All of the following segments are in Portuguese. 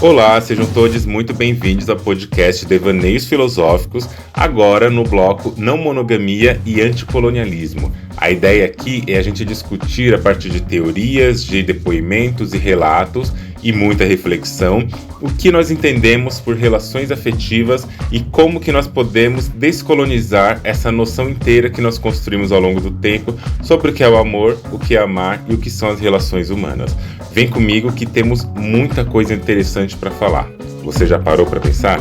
Olá, sejam todos muito bem-vindos ao podcast Devaneios Filosóficos, agora no bloco Não Monogamia e Anticolonialismo. A ideia aqui é a gente discutir a partir de teorias, de depoimentos e relatos e muita reflexão, o que nós entendemos por relações afetivas e como que nós podemos descolonizar essa noção inteira que nós construímos ao longo do tempo sobre o que é o amor, o que é amar e o que são as relações humanas. Vem comigo que temos muita coisa interessante para falar. Você já parou para pensar?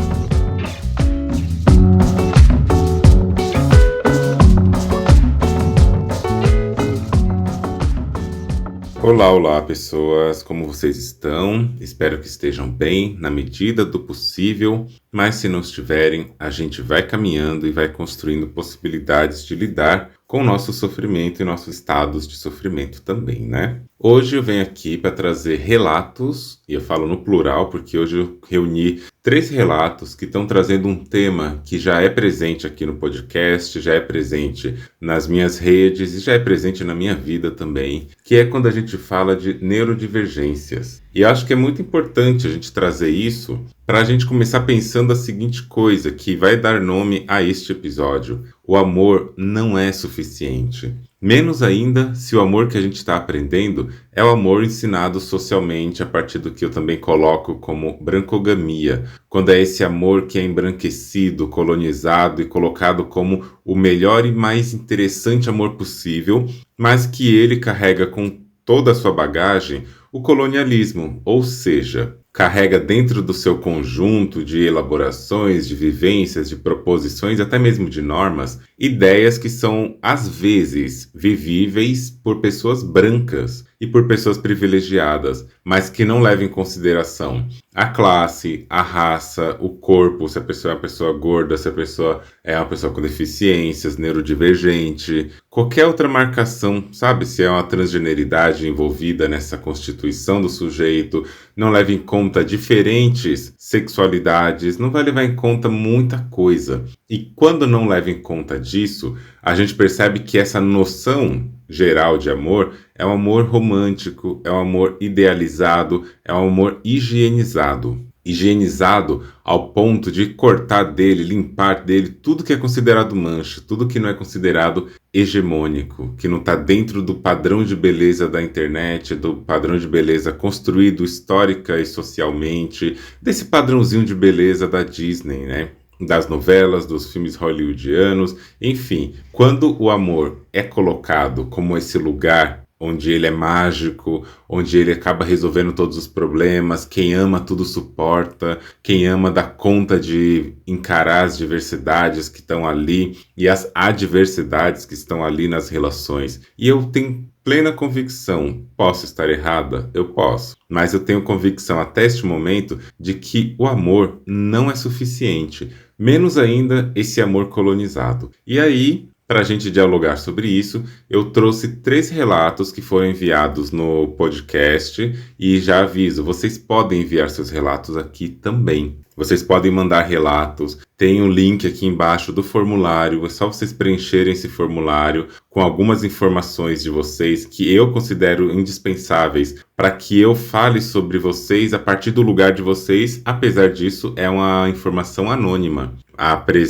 Olá, pessoas, como vocês estão? Espero que estejam bem, na medida do possível, mas se não estiverem, a gente vai caminhando e vai construindo possibilidades de lidar com o nosso sofrimento e nossos estados de sofrimento também, né? Hoje eu venho aqui para trazer relatos, e eu falo no plural porque hoje eu reuni 3 relatos que estão trazendo um tema que já é presente aqui no podcast, já é presente nas minhas redes e já é presente na minha vida também, que é quando a gente fala de neurodivergências. E eu acho que é muito importante a gente trazer isso para a gente começar pensando a seguinte coisa, que vai dar nome a este episódio. O amor não é suficiente. Menos ainda se o amor que a gente está aprendendo é o amor ensinado socialmente a partir do que eu também coloco como brancogamia, quando é esse amor que é embranquecido, colonizado e colocado como o melhor e mais interessante amor possível, mas que ele carrega com toda a sua bagagem o colonialismo, ou seja, carrega dentro do seu conjunto de elaborações, de vivências, de proposições, até mesmo de normas, ideias que são, às vezes, vivíveis por pessoas brancas e por pessoas privilegiadas, mas que não levam em consideração a classe, a raça, o corpo, se a pessoa é uma pessoa gorda, se a pessoa é uma pessoa com deficiências, neurodivergente, qualquer outra marcação, sabe? Se é uma transgeneridade envolvida nessa constituição do sujeito, não leva em conta diferentes sexualidades, não vai levar em conta muita coisa. E quando não leva em conta disso, a gente percebe que essa noção geral de amor é um amor romântico, é um amor idealizado, é um amor higienizado. Higienizado ao ponto de cortar dele, limpar dele tudo que é considerado mancha, tudo que não é considerado hegemônico, que não está dentro do padrão de beleza da internet, do padrão de beleza construído histórica e socialmente, desse padrãozinho de beleza da Disney, né? Das novelas, dos filmes hollywoodianos, enfim. Quando o amor é colocado como esse lugar onde ele é mágico, onde ele acaba resolvendo todos os problemas, quem ama tudo suporta, quem ama dá conta de encarar as diversidades que estão ali e as adversidades que estão ali nas relações. E eu tenho plena convicção, posso estar errada? Eu posso, mas eu tenho convicção até este momento de que o amor não é suficiente, menos ainda esse amor colonizado. E aí, para a gente dialogar sobre isso, eu trouxe 3 relatos que foram enviados no podcast e já aviso, vocês podem enviar seus relatos aqui também. Vocês podem mandar relatos, tem um link aqui embaixo do formulário, é só vocês preencherem esse formulário com algumas informações de vocês que eu considero indispensáveis para que eu fale sobre vocês a partir do lugar de vocês, apesar disso é uma informação anônima.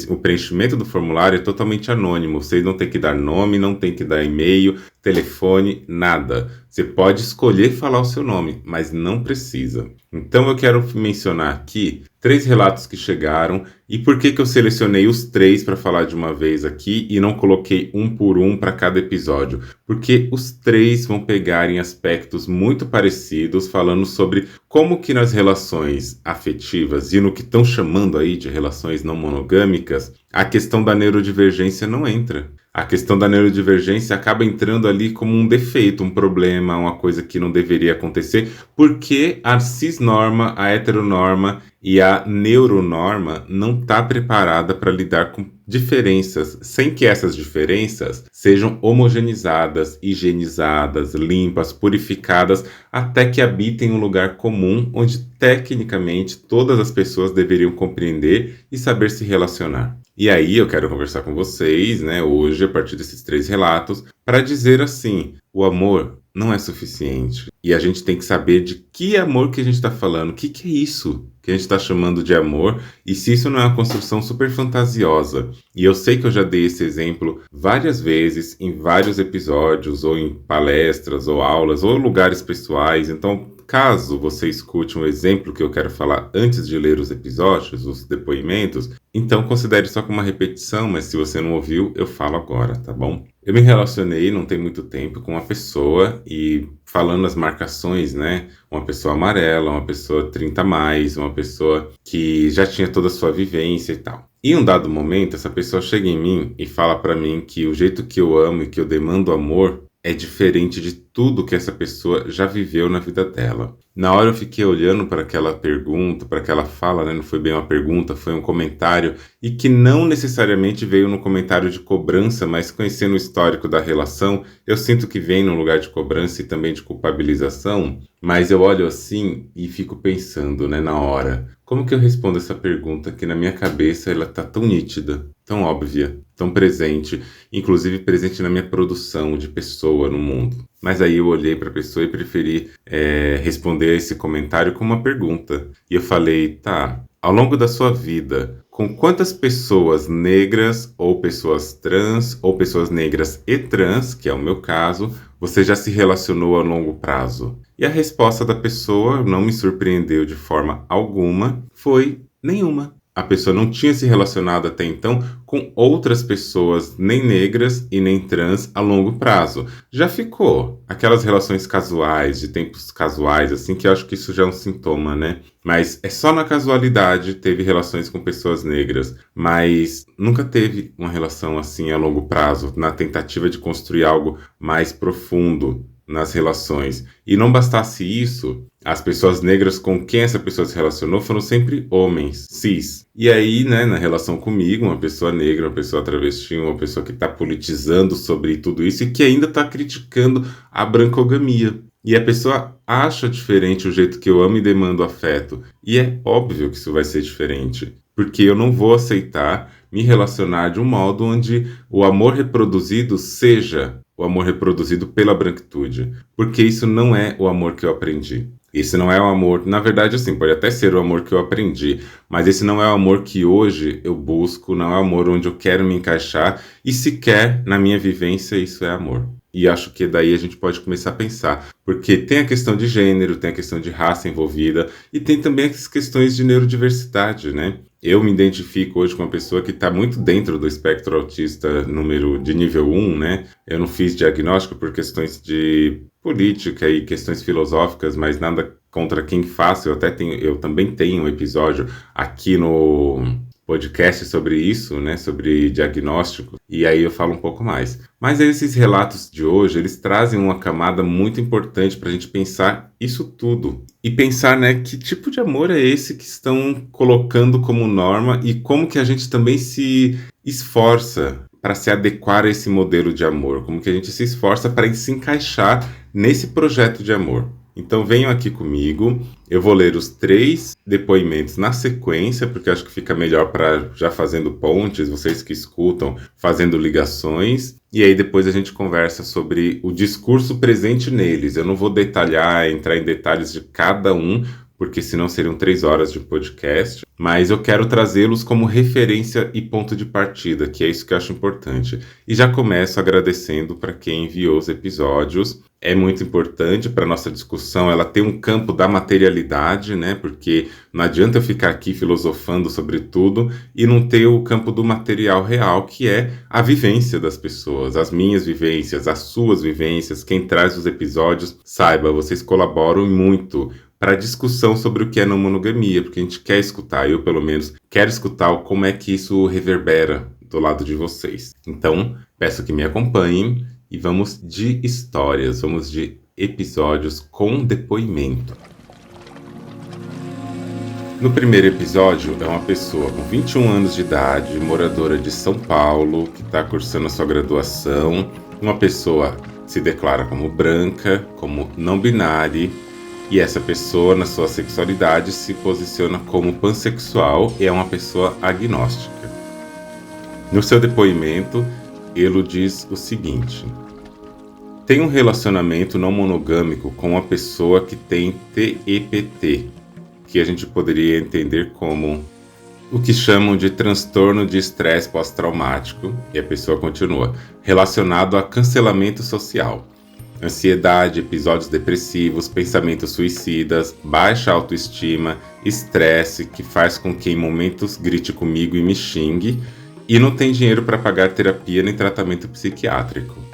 O preenchimento do formulário é totalmente anônimo, vocês não têm que dar nome, não têm que dar e-mail, telefone, nada. Você pode escolher falar o seu nome, mas não precisa. Então eu quero mencionar aqui 3 relatos que chegaram e por que eu selecionei os 3 para falar de uma vez aqui e não coloquei um por um para cada episódio. Porque os 3 vão pegar em aspectos muito parecidos, falando sobre como que nas relações afetivas e no que estão chamando aí de relações não monogâmicas, a questão da neurodivergência não entra. A questão da neurodivergência acaba entrando ali como um defeito, um problema, uma coisa que não deveria acontecer, porque a cisnorma, a heteronorma e a neuronorma não está preparada para lidar com diferenças, sem que essas diferenças sejam homogeneizadas, higienizadas, limpas, purificadas, até que habitem um lugar comum onde tecnicamente todas as pessoas deveriam compreender e saber se relacionar. E aí eu quero conversar com vocês, né, hoje, a partir desses 3 relatos, para dizer assim, o amor não é suficiente. E a gente tem que saber de que amor que a gente está falando, o que é isso que a gente está chamando de amor, e se isso não é uma construção super fantasiosa. E eu sei que eu já dei esse exemplo várias vezes, em vários episódios, ou em palestras, ou aulas, ou lugares pessoais. Então, caso você escute um exemplo que eu quero falar antes de ler os episódios, os depoimentos, então considere só como uma repetição, mas se você não ouviu, eu falo agora, tá bom? Eu me relacionei não tem muito tempo com uma pessoa e falando as marcações, né? Uma pessoa amarela, uma pessoa 30 a mais, uma pessoa que já tinha toda a sua vivência e tal. Em um dado momento, essa pessoa chega em mim e fala pra mim que o jeito que eu amo e que eu demando amor é diferente de tudo que essa pessoa já viveu na vida dela. Na hora eu fiquei olhando para aquela pergunta, para aquela fala, né? Não foi bem uma pergunta, foi um comentário, e que não necessariamente veio no comentário de cobrança, mas conhecendo o histórico da relação, eu sinto que vem no lugar de cobrança e também de culpabilização, mas eu olho assim e fico pensando, né, na hora, como que eu respondo essa pergunta que na minha cabeça ela tá tão nítida, tão óbvia, tão presente, inclusive presente na minha produção de pessoa no mundo. Mas aí eu olhei para a pessoa e preferi responder a esse comentário com uma pergunta. E eu falei, tá, ao longo da sua vida, com quantas pessoas negras ou pessoas trans ou pessoas negras e trans, que é o meu caso, você já se relacionou a longo prazo? E a resposta da pessoa não me surpreendeu de forma alguma, foi nenhuma. A pessoa não tinha se relacionado até então com outras pessoas, nem negras e nem trans, a longo prazo. Já ficou aquelas relações casuais, de tempos casuais, assim, que eu acho que isso já é um sintoma, né? Mas é só na casualidade teve relações com pessoas negras, mas nunca teve uma relação assim a longo prazo, na tentativa de construir algo mais profundo nas relações. E não bastasse isso, as pessoas negras com quem essa pessoa se relacionou foram sempre homens, cis. E aí, né, na relação comigo, uma pessoa negra, uma pessoa travesti, uma pessoa que está politizando sobre tudo isso e que ainda está criticando a brancogamia. E a pessoa acha diferente o jeito que eu amo e demando afeto. E é óbvio que isso vai ser diferente. Porque eu não vou aceitar me relacionar de um modo onde o amor reproduzido seja o amor reproduzido pela branquitude. Porque isso não é o amor que eu aprendi. Esse não é o amor, na verdade, assim, pode até ser o amor que eu aprendi, mas esse não é o amor que hoje eu busco, não é o amor onde eu quero me encaixar, e sequer na minha vivência isso é amor. E acho que daí a gente pode começar a pensar, porque tem a questão de gênero, tem a questão de raça envolvida, e tem também as questões de neurodiversidade, né? Eu me identifico hoje com uma pessoa que está muito dentro do espectro autista de nível 1, né? Eu não fiz diagnóstico por questões de política e questões filosóficas, mas nada contra quem faça. Eu também tenho um episódio aqui no podcast sobre isso, né, sobre diagnóstico, e aí eu falo um pouco mais. Mas esses relatos de hoje, eles trazem uma camada muito importante para a gente pensar isso tudo. E pensar, né, que tipo de amor é esse que estão colocando como norma e como que a gente também se esforça para se adequar a esse modelo de amor, como que a gente se esforça para se encaixar nesse projeto de amor. Então venham aqui comigo, eu vou ler os 3 depoimentos na sequência, porque acho que fica melhor para já fazendo pontes, vocês que escutam, fazendo ligações, e aí depois a gente conversa sobre o discurso presente neles. Eu não vou entrar em detalhes de cada um, porque senão seriam 3 horas de podcast, mas eu quero trazê-los como referência e ponto de partida, que é isso que eu acho importante. E já começo agradecendo para quem enviou os episódios. É muito importante para a nossa discussão ela ter um campo da materialidade, né? Porque não adianta eu ficar aqui filosofando sobre tudo e não ter o campo do material real, que é a vivência das pessoas, as minhas vivências, as suas vivências. Quem traz os episódios, saiba, vocês colaboram muito para a discussão sobre o que é não monogamia, porque a gente quer escutar, eu pelo menos quero escutar como é que isso reverbera do lado de vocês. Então, peço que me acompanhem e vamos de histórias, vamos de episódios com depoimento. No primeiro episódio é uma pessoa com 21 anos de idade, moradora de São Paulo, que está cursando a sua graduação. Uma pessoa se declara como branca, como não binária, e essa pessoa, na sua sexualidade, se posiciona como pansexual e é uma pessoa agnóstica. No seu depoimento, ele diz o seguinte: Tem um relacionamento não monogâmico com uma pessoa que tem TEPT, que a gente poderia entender como o que chamam de transtorno de estresse pós-traumático, e a pessoa continua, relacionado a cancelamento social. Ansiedade, episódios depressivos, pensamentos suicidas, baixa autoestima, estresse que faz com que em momentos grite comigo e me xingue, e não tem dinheiro para pagar terapia nem tratamento psiquiátrico.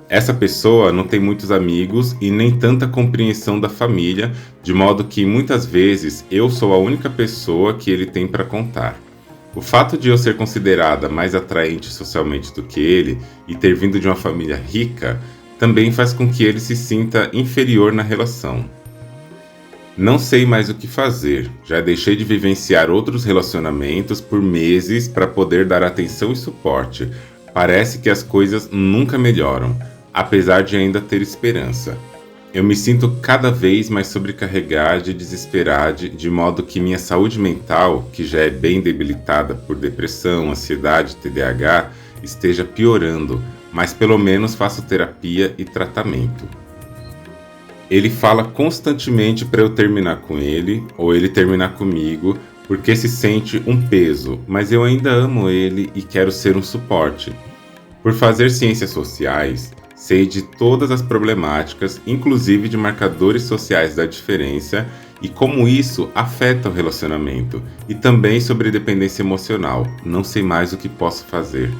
Essa pessoa não tem muitos amigos e nem tanta compreensão da família, de modo que muitas vezes eu sou a única pessoa que ele tem para contar. O fato de eu ser considerada mais atraente socialmente do que ele e ter vindo de uma família rica também faz com que ele se sinta inferior na relação. Não sei mais o que fazer, já deixei de vivenciar outros relacionamentos por meses para poder dar atenção e suporte. Parece que as coisas nunca melhoram, apesar de ainda ter esperança. Eu me sinto cada vez mais sobrecarregada e desesperada, de modo que minha saúde mental, que já é bem debilitada por depressão, ansiedade, TDAH, esteja piorando, mas pelo menos faço terapia e tratamento. Ele fala constantemente para eu terminar com ele, ou ele terminar comigo, porque se sente um peso, mas eu ainda amo ele e quero ser um suporte. Por fazer ciências sociais, sei de todas as problemáticas, inclusive de marcadores sociais da diferença, e como isso afeta o relacionamento, e também sobre dependência emocional. Não sei mais o que posso fazer.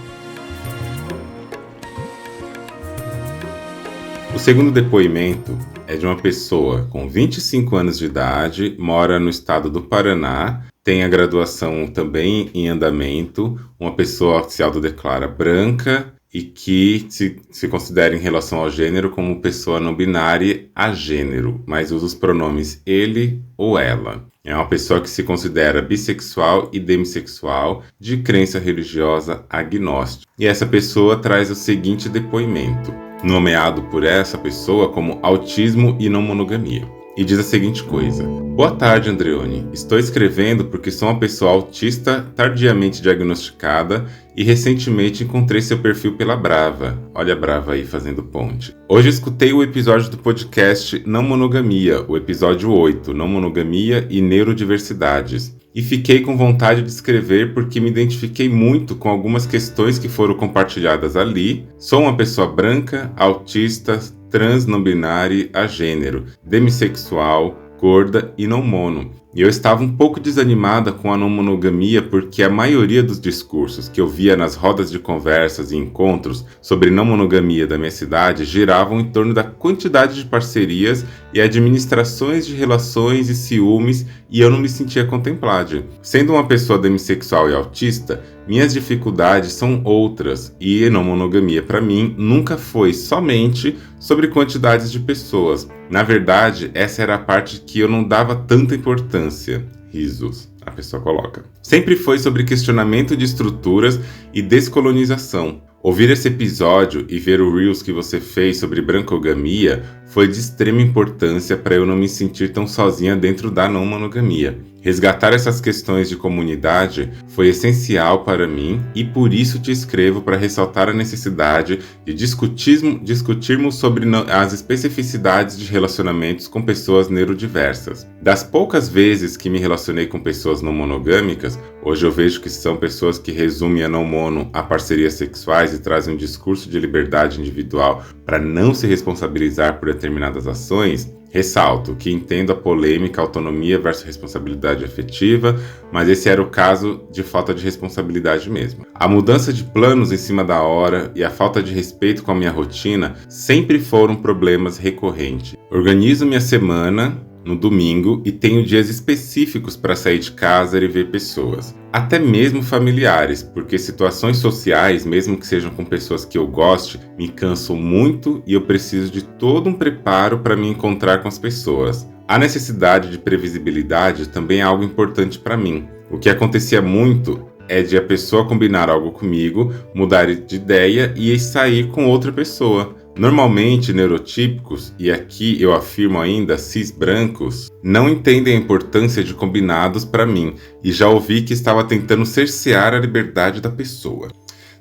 O segundo depoimento é de uma pessoa com 25 anos de idade, mora no estado do Paraná, tem a graduação também em andamento, uma pessoa se autodeclara branca e que se considera em relação ao gênero como pessoa não binária a gênero, mas usa os pronomes ele ou ela. É uma pessoa que se considera bissexual e demissexual, de crença religiosa agnóstica. E essa pessoa traz o seguinte depoimento, nomeado por essa pessoa como autismo e não monogamia. E diz a seguinte coisa: Boa tarde, Andreone. Estou escrevendo porque sou uma pessoa autista tardiamente diagnosticada e recentemente encontrei seu perfil pela Brava. Olha a Brava aí fazendo ponte. Hoje escutei o episódio do podcast Não Monogamia, o episódio 8, Não Monogamia e Neurodiversidades. E fiquei com vontade de escrever porque me identifiquei muito com algumas questões que foram compartilhadas ali. Sou uma pessoa branca, autista, trans não binária a gênero, demissexual, gorda e não mono. E eu estava um pouco desanimada com a não monogamia porque a maioria dos discursos que eu via nas rodas de conversas e encontros sobre não monogamia da minha cidade giravam em torno da quantidade de parcerias e administrações de relações e ciúmes, e eu não me sentia contemplada. Sendo uma pessoa demissexual e autista, minhas dificuldades são outras, e não monogamia para mim nunca foi somente sobre quantidades de pessoas. Na verdade, essa era a parte que eu não dava tanta importância. Risos, a pessoa coloca. Sempre foi sobre questionamento de estruturas e descolonização. Ouvir esse episódio e ver o Reels que você fez sobre brancogamia foi de extrema importância para eu não me sentir tão sozinha dentro da não monogamia. Resgatar essas questões de comunidade foi essencial para mim e por isso te escrevo para ressaltar a necessidade de discutirmos sobre as especificidades de relacionamentos com pessoas neurodiversas. Das poucas vezes que me relacionei com pessoas não monogâmicas, hoje eu vejo que são pessoas que resumem a não mono a parcerias sexuais e trazem um discurso de liberdade individual para não se responsabilizar por determinadas ações. Ressalto que entendo a polêmica autonomia versus responsabilidade afetiva, mas esse era o caso de falta de responsabilidade mesmo. A mudança de planos em cima da hora e a falta de respeito com a minha rotina sempre foram problemas recorrentes. Organizo minha semana no domingo e tenho dias específicos para sair de casa e ver pessoas, até mesmo familiares, porque situações sociais, mesmo que sejam com pessoas que eu goste, me cansam muito e eu preciso de todo um preparo para me encontrar com as pessoas. A necessidade de previsibilidade também é algo importante para mim. O que acontecia muito é de a pessoa combinar algo comigo, mudar de ideia e sair com outra pessoa. Normalmente, neurotípicos, e aqui eu afirmo ainda cis brancos, não entendem a importância de combinados para mim, e já ouvi que estava tentando cercear a liberdade da pessoa.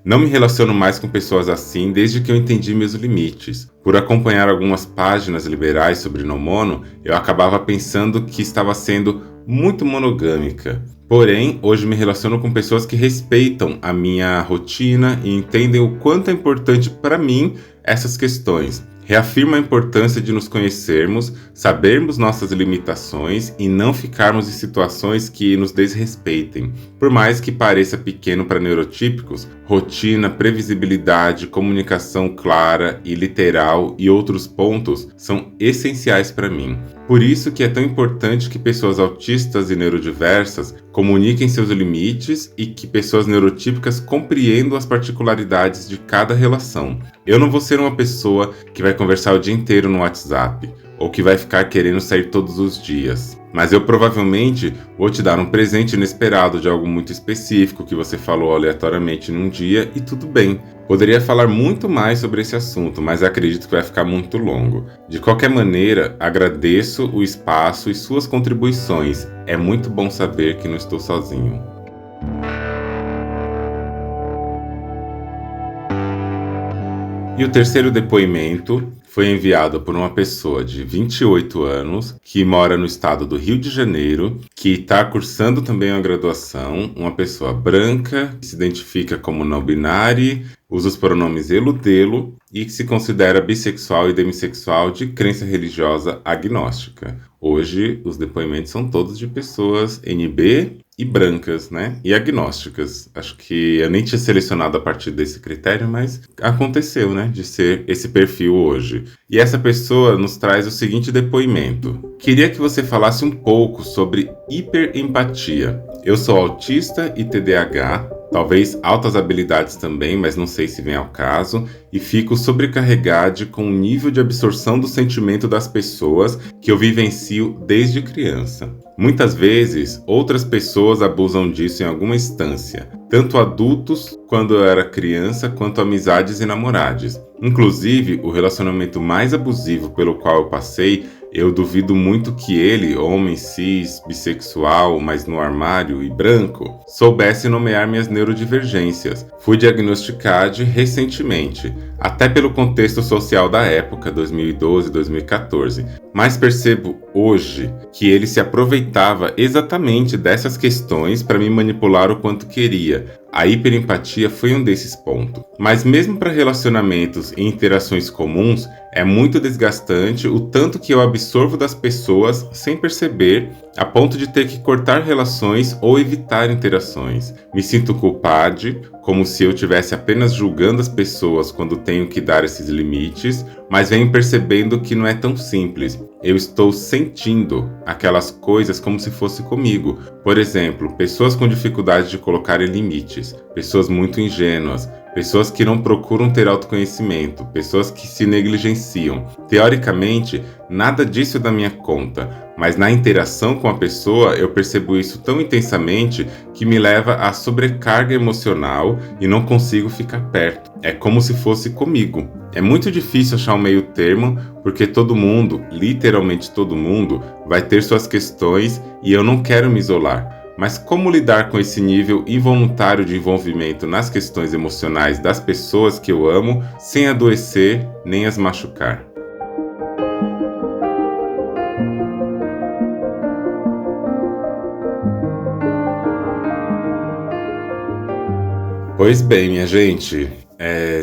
Não me relaciono mais com pessoas assim desde que eu entendi meus limites. Por acompanhar algumas páginas liberais sobre nomono, eu acabava pensando que estava sendo muito monogâmica. Porém, hoje me relaciono com pessoas que respeitam a minha rotina e entendem o quanto é importante para mim essas questões. Reafirma a importância de nos conhecermos, sabermos nossas limitações e não ficarmos em situações que nos desrespeitem. Por mais que pareça pequeno para neurotípicos, rotina, previsibilidade, comunicação clara e literal e outros pontos são essenciais para mim. Por isso que é tão importante que pessoas autistas e neurodiversas comuniquem seus limites e que pessoas neurotípicas compreendam as particularidades de cada relação. Eu não vou ser uma pessoa que vai conversar o dia inteiro no WhatsApp ou que vai ficar querendo sair todos os dias. Mas eu provavelmente vou te dar um presente inesperado de algo muito específico que você falou aleatoriamente num dia e tudo bem. Poderia falar muito mais sobre esse assunto, mas acredito que vai ficar muito longo. De qualquer maneira, agradeço o espaço e suas contribuições. É muito bom saber que não estou sozinho. E o terceiro depoimento foi enviado por uma pessoa de 28 anos, que mora no estado do Rio de Janeiro, que está cursando também a graduação, uma pessoa branca, que se identifica como não binária, usa os pronomes ele, dele e que se considera bissexual e demissexual de crença religiosa agnóstica. Hoje, os depoimentos são todos de pessoas NB e brancas, né? E agnósticas. Acho que eu nem tinha selecionado a partir desse critério, mas aconteceu, né? De ser esse perfil hoje. E essa pessoa nos traz o seguinte depoimento. Queria que você falasse um pouco sobre hiperempatia. Eu sou autista e TDAH, talvez altas habilidades também, mas não sei se vem ao caso, e fico sobrecarregado com o nível de absorção do sentimento das pessoas que eu vivencio desde criança. Muitas vezes, outras pessoas abusam disso em alguma instância, tanto adultos quando eu era criança, quanto amizades e namorados. Inclusive, o relacionamento mais abusivo pelo qual eu passei, eu duvido muito que ele, homem cis, bissexual, mas no armário e branco, soubesse nomear minhas neurodivergências. Fui diagnosticado recentemente, até pelo contexto social da época, 2012, 2014. Mas percebo hoje que ele se aproveitava exatamente dessas questões para me manipular o quanto queria. A hiperempatia foi um desses pontos. Mas mesmo para relacionamentos e interações comuns, é muito desgastante o tanto que eu absorvo das pessoas sem perceber, a ponto de ter que cortar relações ou evitar interações. Me sinto culpado, como se eu estivesse apenas julgando as pessoas quando tenho que dar esses limites, mas venho percebendo que não é tão simples. Eu estou sentindo aquelas coisas como se fosse comigo. Por exemplo, pessoas com dificuldade de colocar limites, pessoas muito ingênuas, pessoas que não procuram ter autoconhecimento, pessoas que se negligenciam. Teoricamente, nada disso é da minha conta, mas na interação com a pessoa eu percebo isso tão intensamente que me leva à sobrecarga emocional e não consigo ficar perto. É como se fosse comigo. É muito difícil achar um meio termo, porque todo mundo, literalmente todo mundo, vai ter suas questões e eu não quero me isolar. Mas como lidar com esse nível involuntário de envolvimento nas questões emocionais das pessoas que eu amo, sem adoecer nem as machucar? Pois bem, minha gente,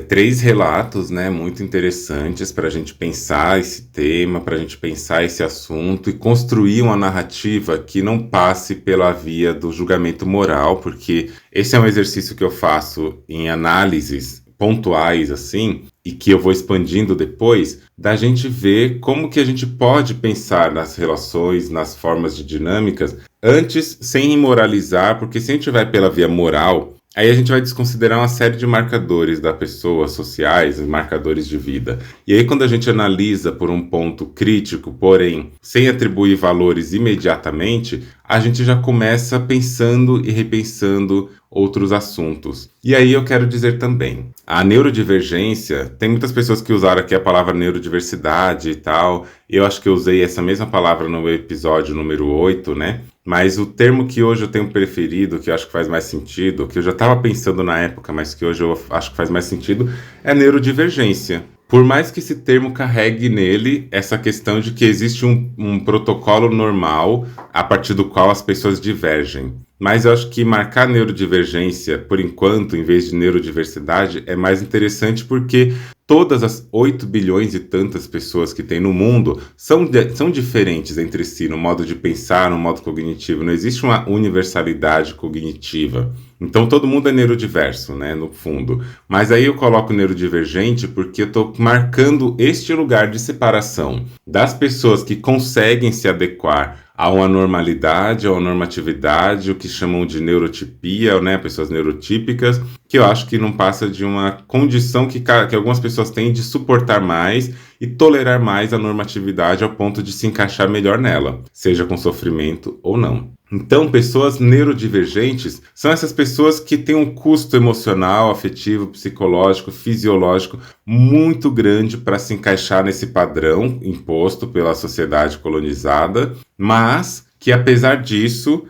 3 relatos, né, muito interessantes para a gente pensar esse tema, para a gente pensar esse assunto e construir uma narrativa que não passe pela via do julgamento moral, porque esse é um exercício que eu faço em análises pontuais, assim, e que eu vou expandindo depois, da gente ver como que a gente pode pensar nas relações, nas formas de dinâmicas, antes sem imoralizar, porque se a gente vai pela via moral, aí a gente vai desconsiderar uma série de marcadores da pessoa, sociais, marcadores de vida. E aí quando a gente analisa por um ponto crítico, porém sem atribuir valores imediatamente, a gente já começa pensando e repensando outros assuntos. E aí eu quero dizer também, a neurodivergência, tem muitas pessoas que usaram aqui a palavra neurodiversidade e tal, eu acho que eu usei essa mesma palavra no episódio número 8, né? Mas o termo que hoje eu tenho preferido, que eu acho que faz mais sentido, que eu já estava pensando na época, mas que hoje eu acho que faz mais sentido, é neurodivergência. Por mais que esse termo carregue nele essa questão de que existe um protocolo normal a partir do qual as pessoas divergem. Mas eu acho que marcar neurodivergência, por enquanto, em vez de neurodiversidade, é mais interessante porque todas as 8 bilhões e tantas pessoas que tem no mundo são diferentes entre si, no modo de pensar, no modo cognitivo. Não existe uma universalidade cognitiva. Então todo mundo é neurodiverso, né, no fundo. Mas aí eu coloco neurodivergente porque eu estou marcando este lugar de separação das pessoas que conseguem se adequar a uma normalidade, a uma normatividade, o que chamam de neurotipia, né, pessoas neurotípicas, que eu acho que não passa de uma condição que algumas pessoas têm de suportar mais e tolerar mais a normatividade ao ponto de se encaixar melhor nela, seja com sofrimento ou não. Então, pessoas neurodivergentes são essas pessoas que têm um custo emocional, afetivo, psicológico, fisiológico muito grande para se encaixar nesse padrão imposto pela sociedade colonizada, mas que, apesar disso,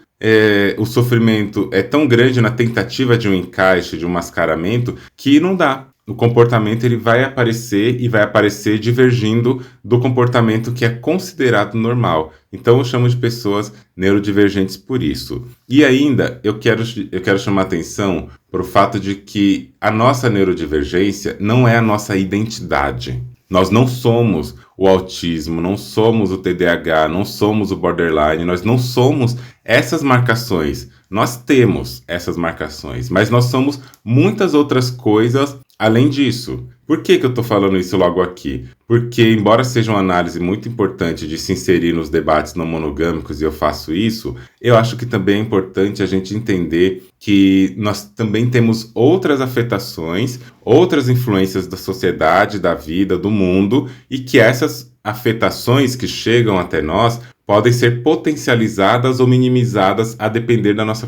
o sofrimento é tão grande na tentativa de um encaixe, de um mascaramento, que não dá. O comportamento ele vai aparecer e vai aparecer divergindo do comportamento que é considerado normal. Então eu chamo de pessoas neurodivergentes por isso. E ainda eu quero chamar atenção para o fato de que a nossa neurodivergência não é a nossa identidade. Nós não somos o autismo, não somos o TDAH, não somos o borderline, nós não somos essas marcações. Nós temos essas marcações, mas nós somos muitas outras coisas além disso. Por que eu estou falando isso logo aqui? Porque, embora seja uma análise muito importante de se inserir nos debates não monogâmicos, e eu faço isso, eu acho que também é importante a gente entender que nós também temos outras afetações, outras influências da sociedade, da vida, do mundo, e que essas afetações que chegam até nós podem ser potencializadas ou minimizadas a depender da nossa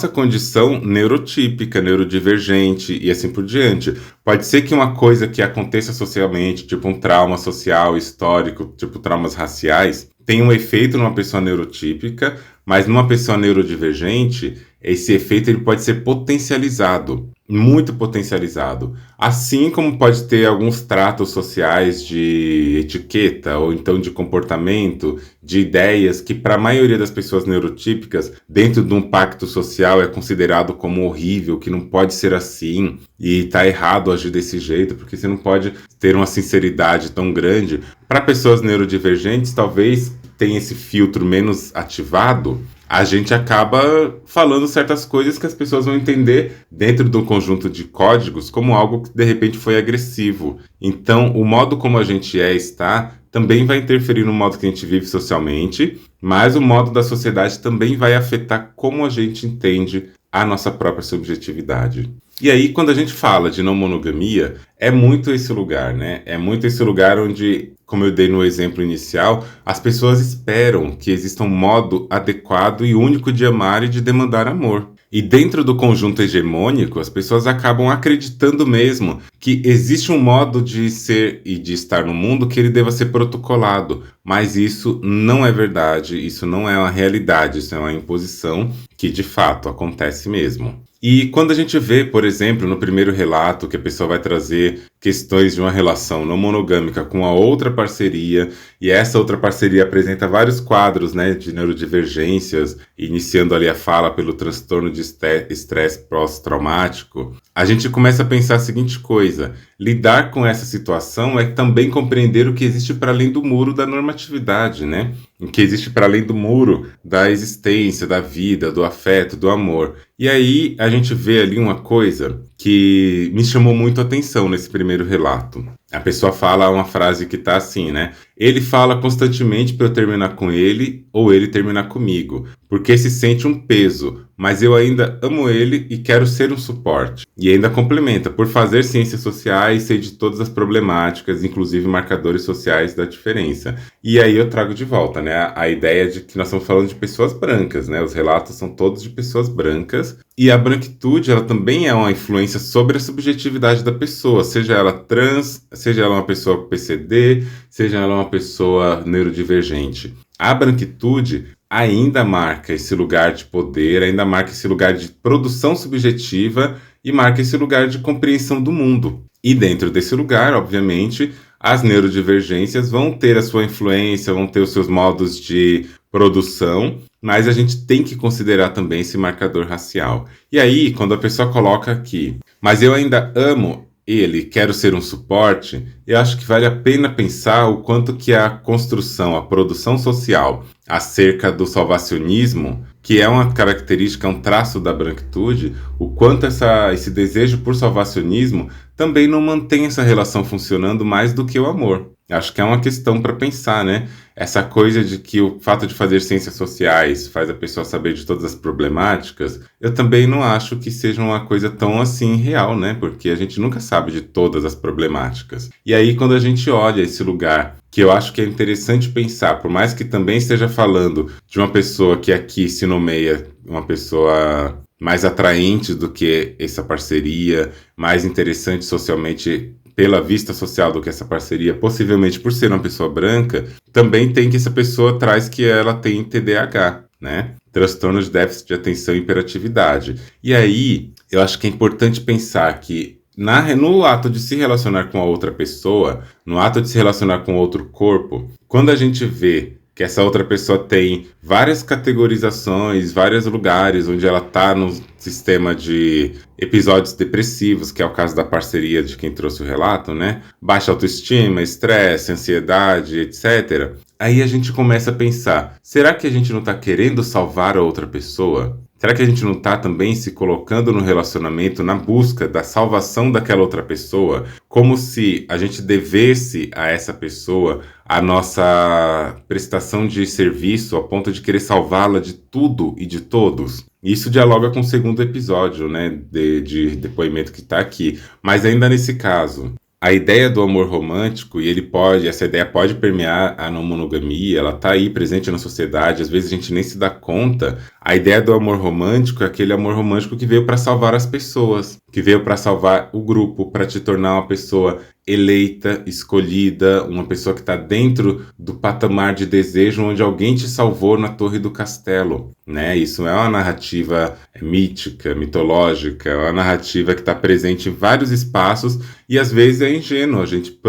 condição neurotípica, neurodivergente e assim por diante. Pode ser que uma coisa que aconteça socialmente, tipo um trauma social histórico, tipo traumas raciais, tenha um efeito numa pessoa neurotípica, mas numa pessoa neurodivergente, esse efeito ele pode ser potencializado, muito potencializado. Assim como pode ter alguns tratos sociais de etiqueta ou então de comportamento, de ideias que para a maioria das pessoas neurotípicas, dentro de um pacto social é considerado como horrível, que não pode ser assim e está errado agir desse jeito, porque você não pode ter uma sinceridade tão grande. Para pessoas neurodivergentes, talvez tenha esse filtro menos ativado, a gente acaba falando certas coisas que as pessoas vão entender dentro de um conjunto de códigos como algo que de repente foi agressivo. Então, o modo como a gente está também vai interferir no modo que a gente vive socialmente, mas o modo da sociedade também vai afetar como a gente entende a nossa própria subjetividade. E aí, quando a gente fala de não monogamia, é muito esse lugar, né? É muito esse lugar onde, como eu dei no exemplo inicial, as pessoas esperam que exista um modo adequado e único de amar e de demandar amor. E dentro do conjunto hegemônico, as pessoas acabam acreditando mesmo que existe um modo de ser e de estar no mundo que ele deva ser protocolado. Mas isso não é verdade, isso não é uma realidade, isso é uma imposição que de fato acontece mesmo. E quando a gente vê, por exemplo, no primeiro relato que a pessoa vai trazer questões de uma relação não monogâmica com a outra parceria, e essa outra parceria apresenta vários quadros, né, de neurodivergências, iniciando ali a fala pelo transtorno de estresse pós-traumático, a gente começa a pensar a seguinte coisa: lidar com essa situação é também compreender o que existe para além do muro da normatividade, né? O que existe para além do muro da existência, da vida, do afeto, do amor. E aí a gente vê ali uma coisa que me chamou muito a atenção nesse primeiro relato. A pessoa fala uma frase que tá assim, né? Ele fala constantemente para eu terminar com ele ou ele terminar comigo, porque se sente um peso, mas eu ainda amo ele e quero ser um suporte. E ainda complementa, por fazer ciências sociais, sei de todas as problemáticas, inclusive marcadores sociais da diferença. E aí eu trago de volta, né, a ideia de que nós estamos falando de pessoas brancas, né? Os relatos são todos de pessoas brancas, e a branquitude, ela também é uma influência sobre a subjetividade da pessoa, seja ela trans, seja ela uma pessoa PCD, seja ela uma pessoa neurodivergente. A branquitude ainda marca esse lugar de poder, ainda marca esse lugar de produção subjetiva e marca esse lugar de compreensão do mundo. E dentro desse lugar, obviamente, as neurodivergências vão ter a sua influência, vão ter os seus modos de produção, mas a gente tem que considerar também esse marcador racial. E aí, quando a pessoa coloca aqui, mas eu ainda amo ele, quero ser um suporte, eu acho que vale a pena pensar o quanto que a construção, a produção social acerca do salvacionismo, que é uma característica, um traço da branquitude, o quanto esse desejo por salvacionismo também não mantém essa relação funcionando mais do que o amor. Acho que é uma questão para pensar, né? Essa coisa de que o fato de fazer ciências sociais faz a pessoa saber de todas as problemáticas, eu também não acho que seja uma coisa tão assim real, né? Porque a gente nunca sabe de todas as problemáticas. E aí, quando a gente olha esse lugar, que eu acho que é interessante pensar, por mais que também esteja falando de uma pessoa que aqui se nomeia uma pessoa mais atraente do que essa parceria, mais interessante socialmente pela vista social do que essa parceria, possivelmente por ser uma pessoa branca, também tem que essa pessoa traz que ela tem TDAH, né? Transtorno de déficit de atenção e hiperatividade. E aí, eu acho que é importante pensar que no ato de se relacionar com a outra pessoa, no ato de se relacionar com outro corpo, quando a gente vê que essa outra pessoa tem várias categorizações, vários lugares onde ela está no sistema de episódios depressivos, que é o caso da parceria de quem trouxe o relato, né? Baixa autoestima, estresse, ansiedade, etc. Aí a gente começa a pensar, será que a gente não está querendo salvar a outra pessoa? Será que a gente não está também se colocando no relacionamento na busca da salvação daquela outra pessoa, como se a gente devesse a essa pessoa a nossa prestação de serviço a ponto de querer salvá-la de tudo e de todos? Isso dialoga com o segundo episódio, né, de depoimento que está aqui. Mas ainda nesse caso, a ideia do amor romântico, essa ideia pode permear a não monogamia, ela está aí presente na sociedade, às vezes a gente nem se dá conta. A ideia do amor romântico é aquele amor romântico que veio para salvar as pessoas, que veio para salvar o grupo, para te tornar uma pessoa eleita, escolhida, uma pessoa que está dentro do patamar de desejo onde alguém te salvou na Torre do Castelo, né? Isso é uma narrativa mítica, mitológica, é uma narrativa que está presente em vários espaços e às vezes é ingênuo a gente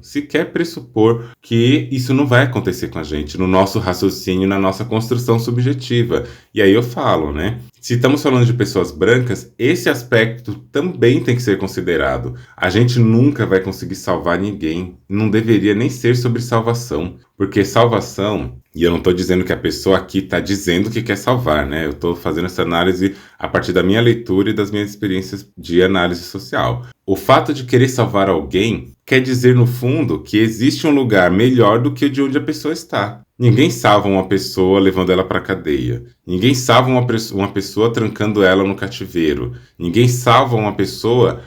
sequer pressupor que isso não vai acontecer com a gente, no nosso raciocínio, na nossa construção subjetiva. E aí eu falo, né? Se estamos falando de pessoas brancas, esse aspecto também tem que ser considerado. A gente nunca vai conseguir salvar ninguém. Não deveria nem ser sobre salvação. Porque salvação, e eu não estou dizendo que a pessoa aqui está dizendo que quer salvar, né? Eu estou fazendo essa análise a partir da minha leitura e das minhas experiências de análise social. O fato de querer salvar alguém quer dizer, no fundo, que existe um lugar melhor do que o de onde a pessoa está. Ninguém salva uma pessoa levando ela para a cadeia. Ninguém salva uma pessoa trancando ela no cativeiro. Ninguém salva uma pessoa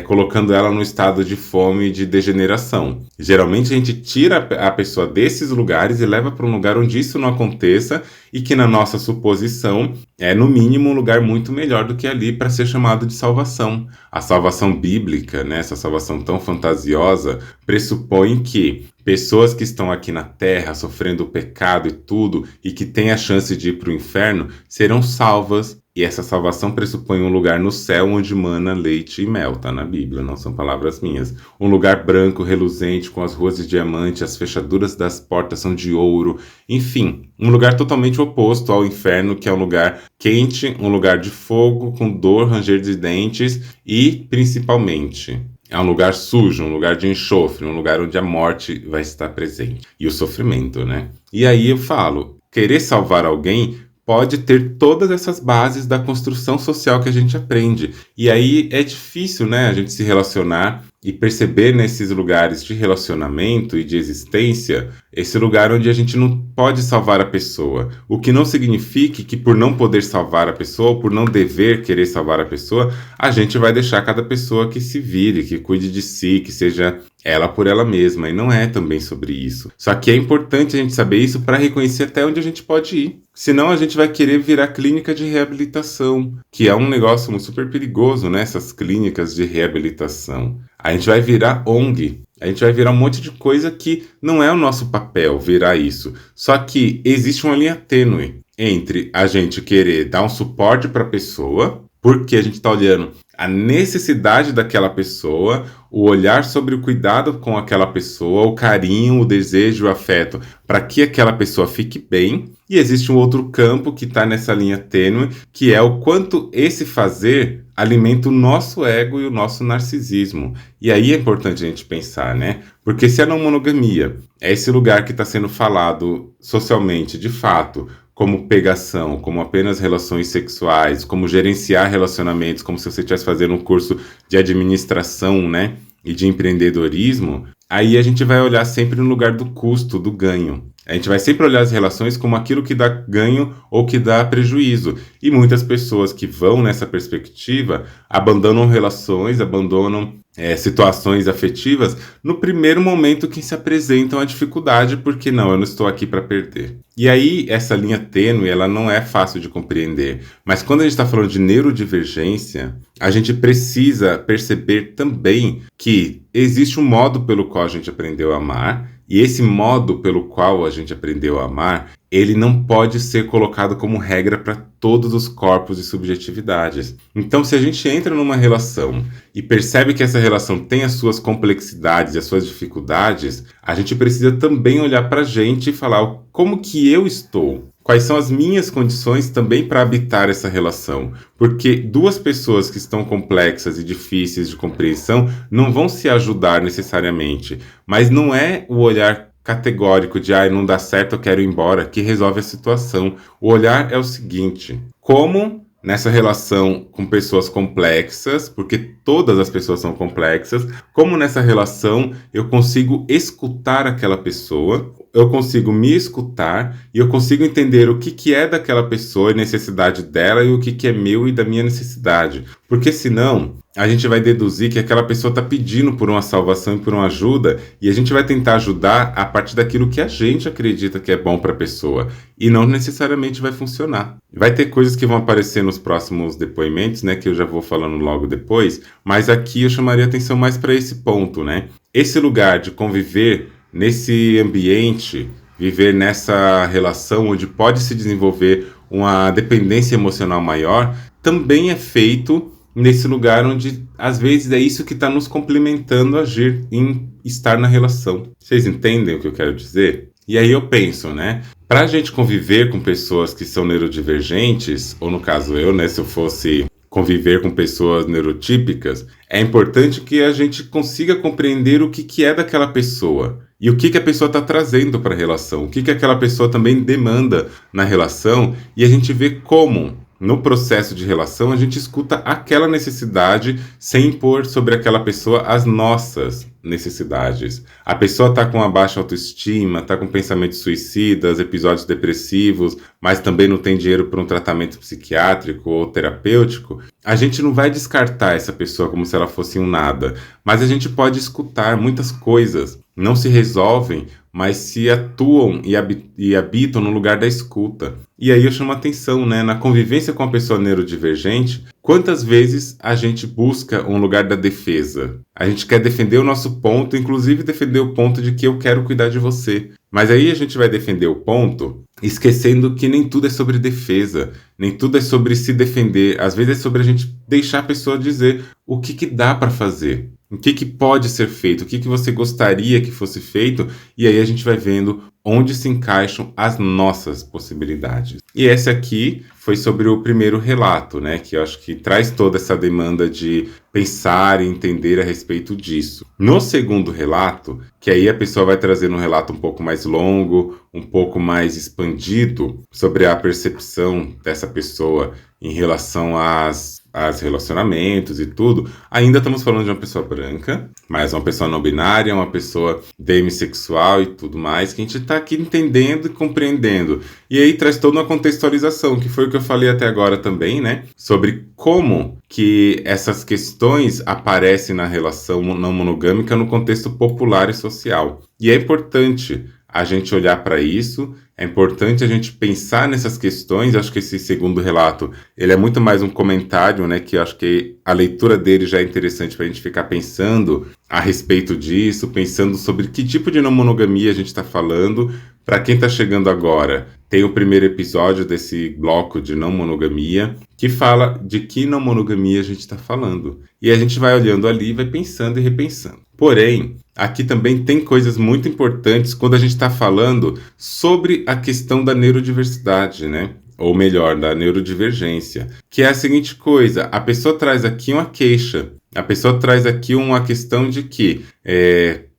colocando ela no estado de fome e de degeneração. Geralmente a gente tira a pessoa desses lugares e leva para um lugar onde isso não aconteça e que na nossa suposição é no mínimo um lugar muito melhor do que ali para ser chamado de salvação. A salvação bíblica, né, essa salvação tão fantasiosa, pressupõe que pessoas que estão aqui na Terra sofrendo o pecado e tudo e que têm a chance de ir para o inferno serão salvas. E essa salvação pressupõe um lugar no céu onde mana leite e mel, tá na Bíblia, não são palavras minhas. Um lugar branco, reluzente, com as ruas de diamante, as fechaduras das portas são de ouro. Enfim, um lugar totalmente oposto ao inferno, que é um lugar quente, um lugar de fogo, com dor, ranger de dentes e, principalmente, é um lugar sujo, um lugar de enxofre, um lugar onde a morte vai estar presente. E o sofrimento, né? E aí eu falo, querer salvar alguém pode ter todas essas bases da construção social que a gente aprende. E aí é difícil, né, a gente se relacionar e perceber nesses lugares de relacionamento e de existência, esse lugar onde a gente não pode salvar a pessoa. O que não significa que por não poder salvar a pessoa, ou por não dever querer salvar a pessoa, a gente vai deixar cada pessoa que se vire, que cuide de si, que seja ela por ela mesma. E não é também sobre isso. Só que é importante a gente saber isso para reconhecer até onde a gente pode ir. Senão a gente vai querer virar clínica de reabilitação, que é um negócio super perigoso, né? Essas clínicas de reabilitação. A gente vai virar ONG. A gente vai virar um monte de coisa que não é o nosso papel virar isso. Só que existe uma linha tênue entre a gente querer dar um suporte para a pessoa, porque a gente está olhando a necessidade daquela pessoa, o olhar sobre o cuidado com aquela pessoa, o carinho, o desejo, o afeto, para que aquela pessoa fique bem. E existe um outro campo que está nessa linha tênue, que é o quanto esse fazer alimenta o nosso ego e o nosso narcisismo. E aí é importante a gente pensar, né? Porque se a não monogamia é esse lugar que está sendo falado socialmente, de fato, como pegação, como apenas relações sexuais, como gerenciar relacionamentos, como se você estivesse fazendo um curso de administração, né, e de empreendedorismo, aí a gente vai olhar sempre no lugar do custo, do ganho. A gente vai sempre olhar as relações como aquilo que dá ganho ou que dá prejuízo. E muitas pessoas que vão nessa perspectiva abandonam relações, abandonam situações afetivas no primeiro momento que se apresentam a dificuldade, porque não, eu não estou aqui para perder. E aí, essa linha tênue, ela não é fácil de compreender. Mas quando a gente está falando de neurodivergência, a gente precisa perceber também que existe um modo pelo qual a gente aprendeu a amar, e esse modo pelo qual a gente aprendeu a amar, ele não pode ser colocado como regra para todos os corpos e subjetividades. Então, se a gente entra numa relação e percebe que essa relação tem as suas complexidades e as suas dificuldades, a gente precisa também olhar para a gente e falar como que eu estou. Quais são as minhas condições também para habitar essa relação? Porque duas pessoas que estão complexas e difíceis de compreensão não vão se ajudar necessariamente, mas não é o olhar categórico de não dá certo, eu quero ir embora, que resolve a situação. O olhar é o seguinte: como nessa relação com pessoas complexas, porque todas as pessoas são complexas, como nessa relação eu consigo escutar aquela pessoa, eu consigo me escutar e eu consigo entender o que é daquela pessoa e necessidade dela e o que é meu e da minha necessidade. Porque senão a gente vai deduzir que aquela pessoa está pedindo por uma salvação e por uma ajuda, e a gente vai tentar ajudar a partir daquilo que a gente acredita que é bom para a pessoa, e não necessariamente vai funcionar. Vai ter coisas que vão aparecer nos próximos depoimentos, né, que eu já vou falando logo depois, mas aqui eu chamaria atenção mais para esse ponto, né? Esse lugar de conviver nesse ambiente, viver nessa relação onde pode se desenvolver uma dependência emocional maior, também é feito nesse lugar onde, às vezes, é isso que está nos complementando a agir em estar na relação. Vocês entendem o que eu quero dizer? E aí eu penso, né? Para a gente conviver com pessoas que são neurodivergentes, ou no caso eu, né, se eu fosse conviver com pessoas neurotípicas, é importante que a gente consiga compreender o que é daquela pessoa. E o que a pessoa está trazendo para a relação, o que aquela pessoa também demanda na relação, e a gente vê como, no processo de relação, a gente escuta aquela necessidade sem impor sobre aquela pessoa as nossas necessidades. A pessoa está com uma baixa autoestima, está com pensamentos suicidas, episódios depressivos, mas também não tem dinheiro para um tratamento psiquiátrico ou terapêutico. A gente não vai descartar essa pessoa como se ela fosse um nada, mas a gente pode escutar muitas coisas. Não se resolvem, mas se atuam e habitam no lugar da escuta. E aí eu chamo a atenção, né? Na convivência com a pessoa neurodivergente, quantas vezes a gente busca um lugar da defesa? A gente quer defender o nosso ponto, inclusive defender o ponto de que eu quero cuidar de você. Mas aí a gente vai defender o ponto esquecendo que nem tudo é sobre defesa, nem tudo é sobre se defender. Às vezes é sobre a gente deixar a pessoa dizer o que dá para fazer. O que pode ser feito, o que você gostaria que fosse feito, e aí a gente vai vendo onde se encaixam as nossas possibilidades. E esse aqui foi sobre o primeiro relato, né, que eu acho que traz toda essa demanda de pensar e entender a respeito disso. No segundo relato, que aí a pessoa vai trazer um relato um pouco mais longo, um pouco mais expandido sobre a percepção dessa pessoa em relação às relacionamentos e tudo, ainda estamos falando de uma pessoa branca, mas uma pessoa não binária, uma pessoa demissexual e tudo mais, que a gente está aqui entendendo e compreendendo. E aí traz toda uma contextualização, que foi o que eu falei até agora também, né? Sobre como que essas questões aparecem na relação não monogâmica no contexto popular e social. E é importante a gente olhar para isso, é importante a gente pensar nessas questões. Acho que esse segundo relato, ele é muito mais um comentário, né, que eu acho que a leitura dele já é interessante para a gente ficar pensando a respeito disso, pensando sobre que tipo de não monogamia a gente está falando. Para quem está chegando agora, tem o primeiro episódio desse bloco de não monogamia, que fala de que não monogamia a gente está falando. E a gente vai olhando ali, vai pensando e repensando. Porém, aqui também tem coisas muito importantes quando a gente está falando sobre a questão da neurodiversidade, né? Ou melhor, da neurodivergência, que é a seguinte coisa: a pessoa traz aqui uma queixa, a pessoa traz aqui uma questão de que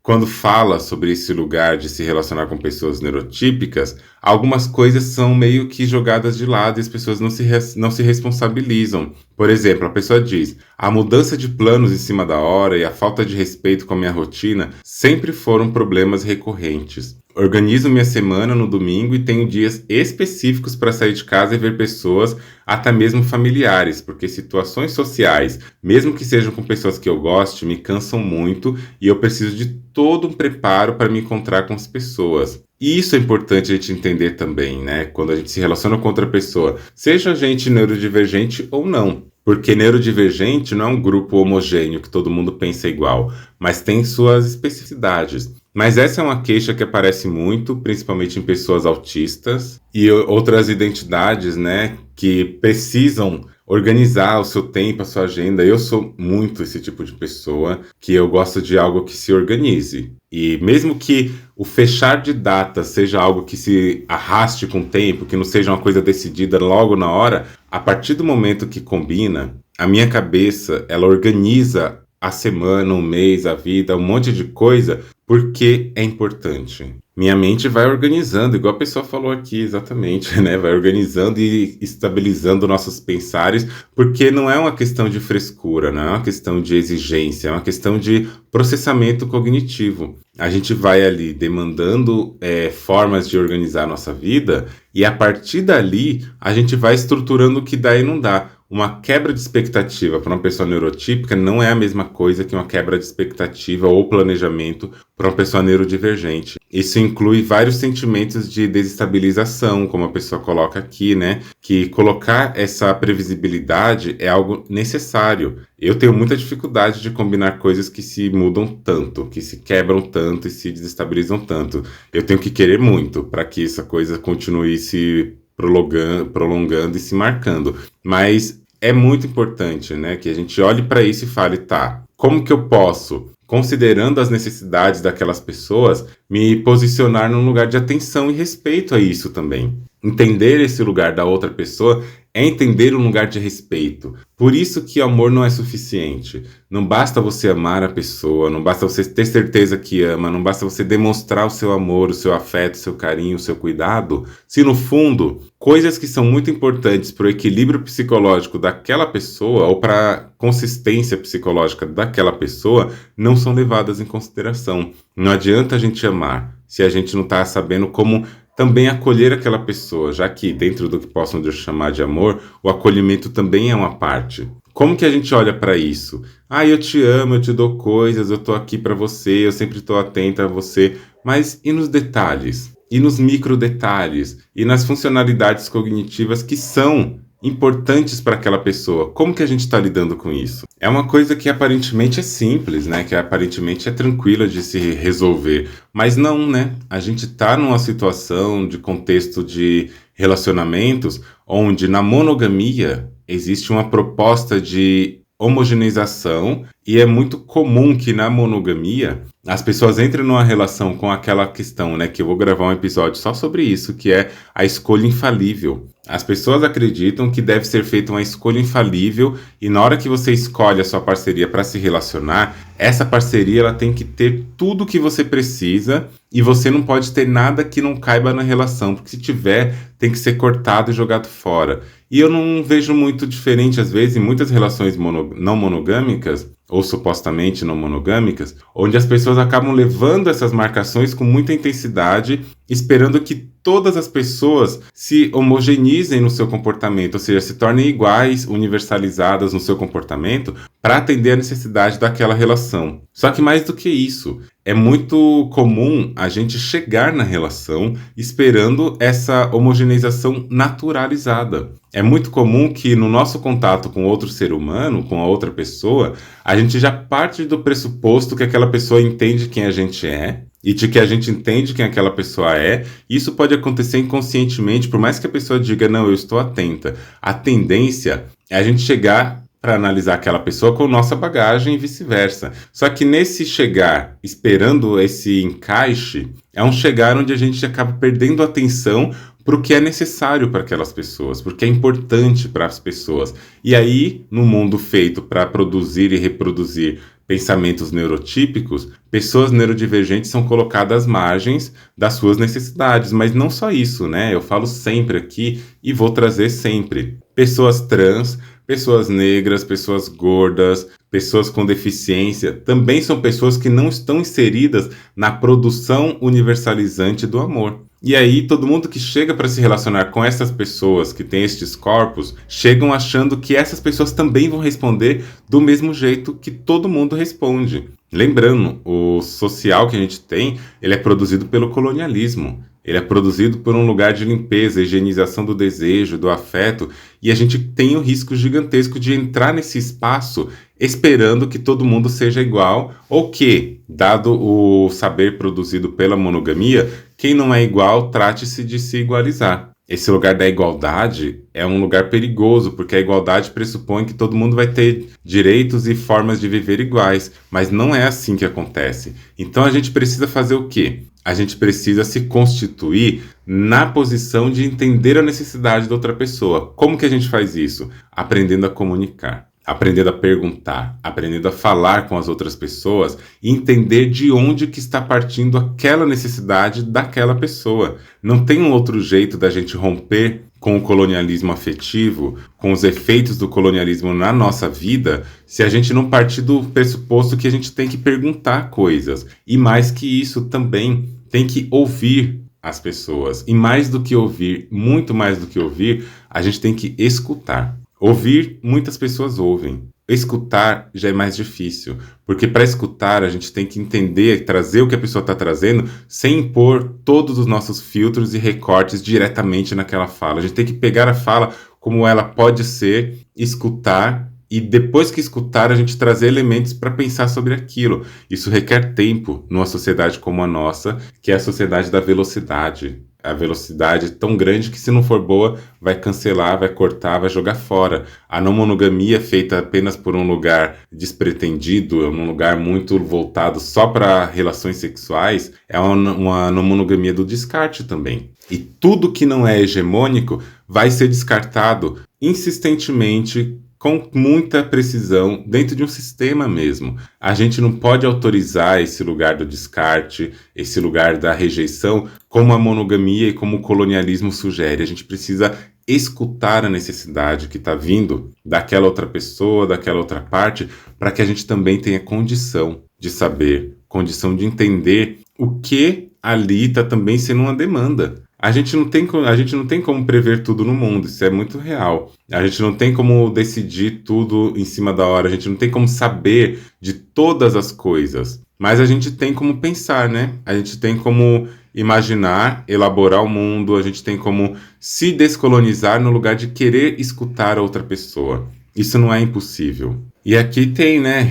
quando fala sobre esse lugar de se relacionar com pessoas neurotípicas, algumas coisas são meio que jogadas de lado e as pessoas não se responsabilizam. Por exemplo, a pessoa diz: a mudança de planos em cima da hora e a falta de respeito com a minha rotina sempre foram problemas recorrentes. Organizo minha semana no domingo e tenho dias específicos para sair de casa e ver pessoas, até mesmo familiares, porque situações sociais, mesmo que sejam com pessoas que eu goste, me cansam muito e eu preciso de todo um preparo para me encontrar com as pessoas. E isso é importante a gente entender também, né? Quando a gente se relaciona com outra pessoa, seja a gente neurodivergente ou não. Porque neurodivergente não é um grupo homogêneo que todo mundo pensa igual, mas tem suas especificidades. Mas essa é uma queixa que aparece muito, principalmente em pessoas autistas e outras identidades, né, que precisam organizar o seu tempo, a sua agenda. Eu sou muito esse tipo de pessoa, que eu gosto de algo que se organize. E mesmo que o fechar de data seja algo que se arraste com o tempo, que não seja uma coisa decidida logo na hora, a partir do momento que combina, a minha cabeça, ela organiza a semana, o mês, a vida, um monte de coisa, porque é importante. Minha mente vai organizando, igual a pessoa falou aqui, exatamente, né? Vai organizando e estabilizando nossos pensares, porque não é uma questão de frescura, não é uma questão de exigência, é uma questão de processamento cognitivo. A gente vai ali demandando formas de organizar a nossa vida e a partir dali a gente vai estruturando o que dá e não dá. Uma quebra de expectativa para uma pessoa neurotípica não é a mesma coisa que uma quebra de expectativa ou planejamento para uma pessoa neurodivergente. Isso inclui vários sentimentos de desestabilização, como a pessoa coloca aqui, né? Que colocar essa previsibilidade é algo necessário. Eu tenho muita dificuldade de combinar coisas que se mudam tanto, que se quebram tanto e se desestabilizam tanto. Eu tenho que querer muito para que essa coisa continue se prolongando e se marcando. Mas é muito importante, né, que a gente olhe para isso e fale, tá, como que eu posso, considerando as necessidades daquelas pessoas, me posicionar num lugar de atenção e respeito a isso também. Entender esse lugar da outra pessoa é entender um lugar de respeito. Por isso que amor não é suficiente. Não basta você amar a pessoa, não basta você ter certeza que ama, não basta você demonstrar o seu amor, o seu afeto, o seu carinho, o seu cuidado, se no fundo, coisas que são muito importantes para o equilíbrio psicológico daquela pessoa ou para a consistência psicológica daquela pessoa não são levadas em consideração. Não adianta a gente amar se a gente não está sabendo como também acolher aquela pessoa, já que dentro do que possam chamar de amor, o acolhimento também é uma parte. Como que a gente olha para isso? Ah, eu te amo, eu te dou coisas, eu tô aqui para você, eu sempre tô atenta a você. Mas e nos detalhes? E nos micro detalhes? E nas funcionalidades cognitivas que são importantes para aquela pessoa? Como que a gente está lidando com isso? É uma coisa que aparentemente é simples, né? Que aparentemente é tranquila de se resolver, mas não, né? A gente está numa situação de contexto de relacionamentos onde na monogamia existe uma proposta de homogeneização e é muito comum que na monogamia as pessoas entrem numa relação com aquela questão, né, que eu vou gravar um episódio só sobre isso, que é a escolha infalível. As pessoas acreditam que deve ser feita uma escolha infalível e na hora que você escolhe a sua parceria para se relacionar, essa parceria ela tem que ter tudo o que você precisa e você não pode ter nada que não caiba na relação, porque se tiver, tem que ser cortado e jogado fora. E eu não vejo muito diferente, às vezes, em muitas relações não monogâmicas, ou supostamente não monogâmicas, onde as pessoas acabam levando essas marcações com muita intensidade esperando que todas as pessoas se homogeneizem no seu comportamento, ou seja, se tornem iguais, universalizadas no seu comportamento para atender a necessidade daquela relação. Só que mais do que isso, é muito comum a gente chegar na relação esperando essa homogeneização naturalizada. É muito comum que no nosso contato com outro ser humano, com a outra pessoa, a gente já parte do pressuposto que aquela pessoa entende quem a gente é, e de que a gente entende quem aquela pessoa é. Isso pode acontecer inconscientemente, por mais que a pessoa diga, não, eu estou atenta. A tendência é a gente chegar para analisar aquela pessoa com nossa bagagem e vice-versa. Só que nesse chegar, esperando esse encaixe, é um chegar onde a gente acaba perdendo atenção para o que é necessário para aquelas pessoas, porque é importante para as pessoas. E aí, no mundo feito para produzir e reproduzir pensamentos neurotípicos, pessoas neurodivergentes são colocadas às margens das suas necessidades. Mas não só isso, né? Eu falo sempre aqui e vou trazer sempre. Pessoas trans, pessoas negras, pessoas gordas, pessoas com deficiência, também são pessoas que não estão inseridas na produção universalizante do amor. E aí, todo mundo que chega para se relacionar com essas pessoas que têm estes corpos, chegam achando que essas pessoas também vão responder do mesmo jeito que todo mundo responde. Lembrando, o social que a gente tem, ele é produzido pelo colonialismo. Ele é produzido por um lugar de limpeza, higienização do desejo, do afeto, e a gente tem o risco gigantesco de entrar nesse espaço esperando que todo mundo seja igual, ou que, dado o saber produzido pela monogamia, quem não é igual trate-se de se igualizar. Esse lugar da igualdade é um lugar perigoso, porque a igualdade pressupõe que todo mundo vai ter direitos e formas de viver iguais, mas não é assim que acontece. Então a gente precisa fazer o quê? A gente precisa se constituir na posição de entender a necessidade da outra pessoa. Como que a gente faz isso? Aprendendo a comunicar, aprendendo a perguntar, aprendendo a falar com as outras pessoas e entender de onde que está partindo aquela necessidade daquela pessoa. Não tem um outro jeito da gente romper com o colonialismo afetivo, com os efeitos do colonialismo na nossa vida, se a gente não partir do pressuposto que a gente tem que perguntar coisas. E mais que isso também, tem que ouvir as pessoas. E mais do que ouvir, muito mais do que ouvir, a gente tem que escutar. Ouvir, muitas pessoas ouvem. Escutar já é mais difícil, porque para escutar a gente tem que entender, trazer o que a pessoa está trazendo, sem impor todos os nossos filtros e recortes diretamente naquela fala. A gente tem que pegar a fala como ela pode ser, escutar, e depois que escutar a gente trazer elementos para pensar sobre aquilo. Isso requer tempo numa sociedade como a nossa, que é a sociedade da velocidade. A velocidade é tão grande que, se não for boa, vai cancelar, vai cortar, vai jogar fora. A não monogamia, feita apenas por um lugar despretendido, um lugar muito voltado só para relações sexuais, é uma não monogamia do descarte também. E tudo que não é hegemônico vai ser descartado insistentemente, com muita precisão, dentro de um sistema mesmo. A gente não pode autorizar esse lugar do descarte, esse lugar da rejeição, como a monogamia e como o colonialismo sugere. A gente precisa escutar a necessidade que está vindo daquela outra pessoa, daquela outra parte, para que a gente também tenha condição de saber, condição de entender o que ali está também sendo uma demanda. A gente não tem como prever tudo no mundo, isso é muito real. A gente não tem como decidir tudo em cima da hora, a gente não tem como saber de todas as coisas. Mas a gente tem como pensar, né? A gente tem como imaginar, elaborar o mundo, a gente tem como se descolonizar no lugar de querer escutar a outra pessoa. Isso não é impossível. E aqui tem, né,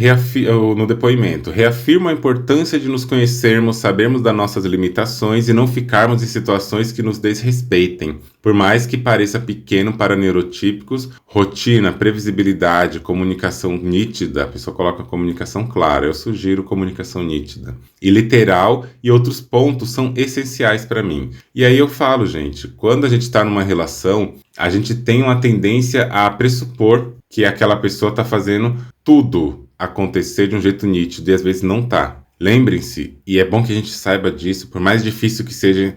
no depoimento, reafirma a importância de nos conhecermos, sabermos das nossas limitações e não ficarmos em situações que nos desrespeitem. Por mais que pareça pequeno para neurotípicos, rotina, previsibilidade, comunicação nítida, a pessoa coloca comunicação clara, eu sugiro comunicação nítida. E literal e outros pontos são essenciais para mim. E aí eu falo, gente, quando a gente está numa relação, a gente tem uma tendência a pressupor que aquela pessoa está fazendo tudo acontecer de um jeito nítido e às vezes não tá. Lembrem-se, e é bom que a gente saiba disso, por mais difícil que seja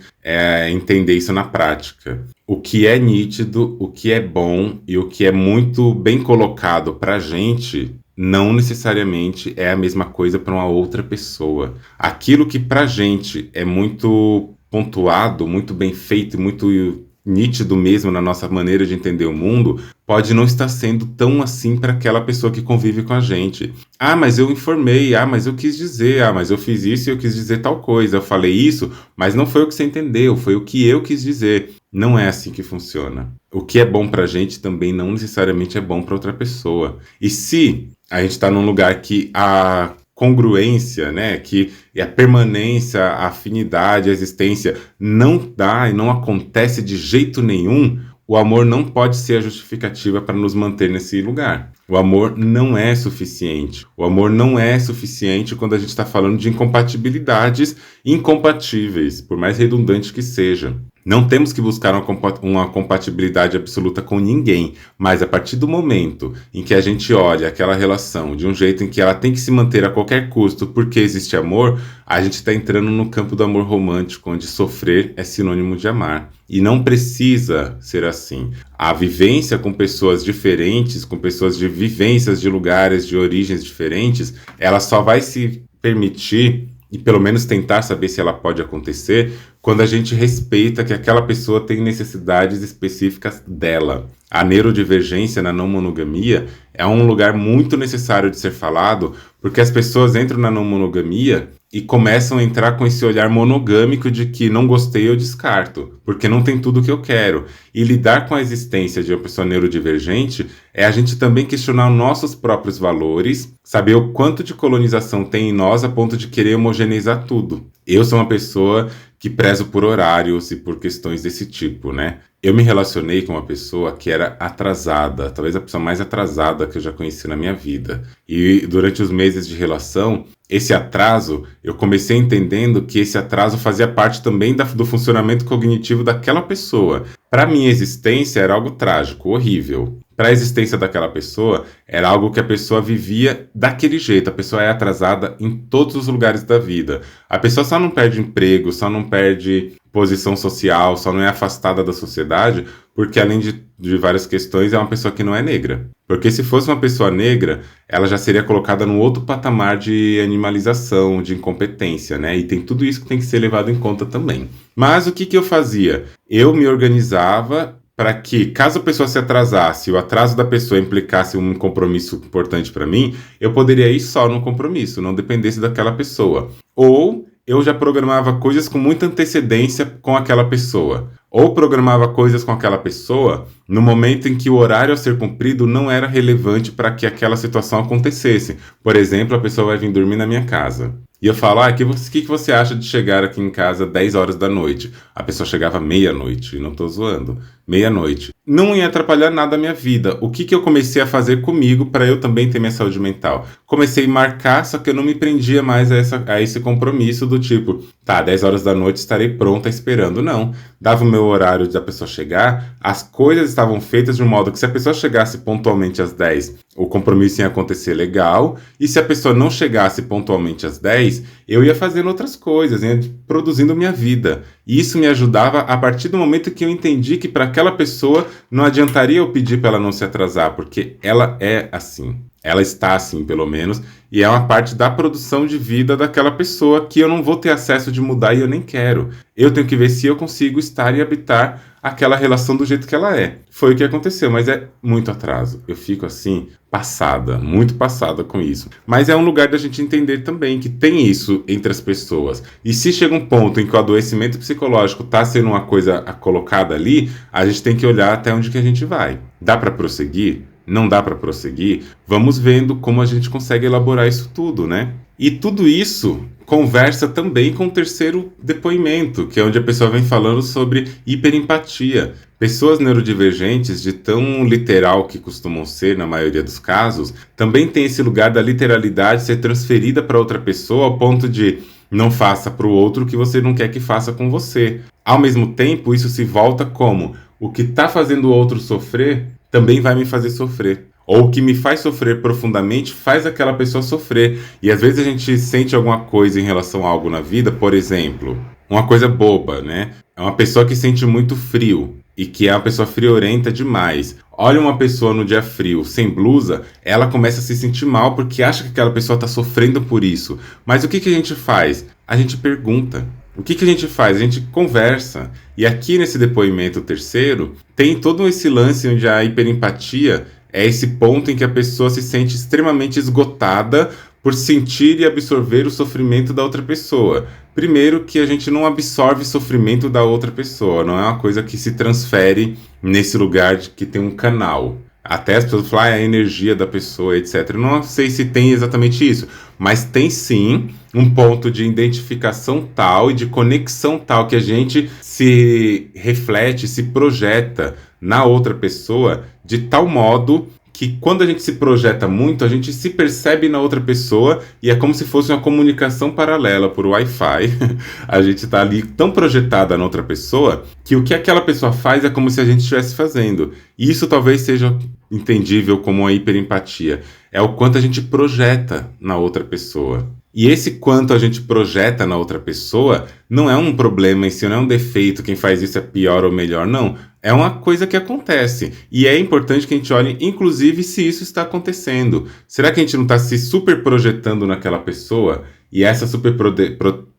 entender isso na prática. O que é nítido, o que é bom e o que é muito bem colocado pra gente não necessariamente é a mesma coisa para uma outra pessoa. Aquilo que pra gente é muito pontuado, muito bem feito, muito nítido mesmo na nossa maneira de entender o mundo, pode não estar sendo tão assim para aquela pessoa que convive com a gente. Ah, mas eu informei, ah, mas eu quis dizer, ah, mas eu fiz isso e eu quis dizer tal coisa, eu falei isso, mas não foi o que você entendeu, foi o que eu quis dizer. Não é assim que funciona. O que é bom pra gente também não necessariamente é bom para outra pessoa. E se a gente está num lugar que a congruência, né, que a permanência, a afinidade, a existência não dá e não acontece de jeito nenhum, o amor não pode ser a justificativa para nos manter nesse lugar. O amor não é suficiente. O amor não é suficiente quando a gente está falando de incompatibilidades incompatíveis, por mais redundante que seja. Não temos que buscar uma compatibilidade absoluta com ninguém, mas a partir do momento em que a gente olha aquela relação de um jeito em que ela tem que se manter a qualquer custo porque existe amor, a gente está entrando no campo do amor romântico, onde sofrer é sinônimo de amar. E não precisa ser assim. A vivência com pessoas diferentes, com pessoas de vivências de lugares, de origens diferentes, ela só vai se permitir e pelo menos tentar saber se ela pode acontecer, quando a gente respeita que aquela pessoa tem necessidades específicas dela. A neurodivergência na não monogamia é um lugar muito necessário de ser falado, porque as pessoas entram na não monogamia e começam a entrar com esse olhar monogâmico de que não gostei, eu descarto, porque não tem tudo o que eu quero. E lidar com a existência de uma pessoa neurodivergente é a gente também questionar nossos próprios valores, saber o quanto de colonização tem em nós a ponto de querer homogeneizar tudo. Eu sou uma pessoa que prezo por horários e por questões desse tipo, né? Eu me relacionei com uma pessoa que era atrasada, talvez a pessoa mais atrasada que eu já conheci na minha vida. E durante os meses de relação, esse atraso, eu comecei entendendo que esse atraso fazia parte também do funcionamento cognitivo daquela pessoa. Para minha existência era algo trágico, horrível. Para a existência daquela pessoa, era algo que a pessoa vivia daquele jeito. A pessoa é atrasada em todos os lugares da vida. A pessoa só não perde emprego, só não perde posição social, só não é afastada da sociedade, porque além de várias questões, é uma pessoa que não é negra. Porque se fosse uma pessoa negra, ela já seria colocada num outro patamar de animalização, de incompetência, né? E tem tudo isso que tem que ser levado em conta também. Mas o que eu fazia? Eu me organizava para que, caso a pessoa se atrasasse, o atraso da pessoa implicasse um compromisso importante para mim, eu poderia ir só no compromisso, não dependesse daquela pessoa. Ou eu já programava coisas com muita antecedência com aquela pessoa. Ou programava coisas com aquela pessoa no momento em que o horário a ser cumprido não era relevante para que aquela situação acontecesse. Por exemplo, a pessoa vai vir dormir na minha casa. E eu falo, o que você acha de chegar aqui em casa 10 horas da noite? A pessoa chegava meia-noite, e não tô zoando, meia-noite. Não ia atrapalhar nada a minha vida. O que eu comecei a fazer comigo para eu também ter minha saúde mental? Comecei a marcar, só que eu não me prendia mais a esse compromisso do tipo, tá, 10 horas da noite estarei pronta esperando. Não. Dava o meu horário da pessoa chegar, as coisas estavam feitas de um modo que se a pessoa chegasse pontualmente às 10, o compromisso ia acontecer legal, e se a pessoa não chegasse pontualmente às 10, eu ia fazendo outras coisas, ia produzindo minha vida. E isso me ajudava a partir do momento que eu entendi que para aquela pessoa não adiantaria eu pedir para ela não se atrasar, porque ela é assim. Ela está assim, pelo menos, e é uma parte da produção de vida daquela pessoa que eu não vou ter acesso de mudar e eu nem quero. Eu tenho que ver se eu consigo estar e habitar aquela relação do jeito que ela é. Foi o que aconteceu, mas é muito atraso. Eu fico assim, passada, muito passada com isso. Mas é um lugar da gente entender também que tem isso entre as pessoas. E se chega um ponto em que o adoecimento psicológico está sendo uma coisa colocada ali, a gente tem que olhar até onde que a gente vai. Dá para prosseguir? Não dá para prosseguir? Vamos vendo como a gente consegue elaborar isso tudo, né? E tudo isso conversa também com o terceiro depoimento, que é onde a pessoa vem falando sobre hiperempatia. Pessoas neurodivergentes, de tão literal que costumam ser na maioria dos casos, também tem esse lugar da literalidade ser transferida para outra pessoa ao ponto de não faça para o outro o que você não quer que faça com você. Ao mesmo tempo, isso se volta como o que está fazendo o outro sofrer também vai me fazer sofrer. Ou o que me faz sofrer profundamente faz aquela pessoa sofrer. E às vezes a gente sente alguma coisa em relação a algo na vida, por exemplo, uma coisa boba, né? É uma pessoa que sente muito frio e que é uma pessoa friorenta demais. Olha uma pessoa no dia frio, sem blusa, ela começa a se sentir mal porque acha que aquela pessoa está sofrendo por isso. Mas o que a gente faz? A gente pergunta. O que a gente faz? A gente conversa. E aqui nesse depoimento terceiro, tem todo esse lance onde a hiperempatia é esse ponto em que a pessoa se sente extremamente esgotada por sentir e absorver o sofrimento da outra pessoa. Primeiro que a gente não absorve o sofrimento da outra pessoa, não é uma coisa que se transfere nesse lugar de que tem um canal. Até as pessoas falam, é a energia da pessoa, etc. Eu não sei se tem exatamente isso, mas tem sim um ponto de identificação tal e de conexão tal que a gente se reflete, se projeta na outra pessoa de tal modo que quando a gente se projeta muito, a gente se percebe na outra pessoa e é como se fosse uma comunicação paralela por Wi-Fi. A gente está ali tão projetada na outra pessoa que o que aquela pessoa faz é como se a gente estivesse fazendo. E isso talvez seja entendível como a hiperempatia. É o quanto a gente projeta na outra pessoa. E esse quanto a gente projeta na outra pessoa não é um problema em si, não é um defeito, quem faz isso é pior ou melhor, não. É uma coisa que acontece. E é importante que a gente olhe, inclusive, se isso está acontecendo. Será que a gente não está se super projetando naquela pessoa? E essa super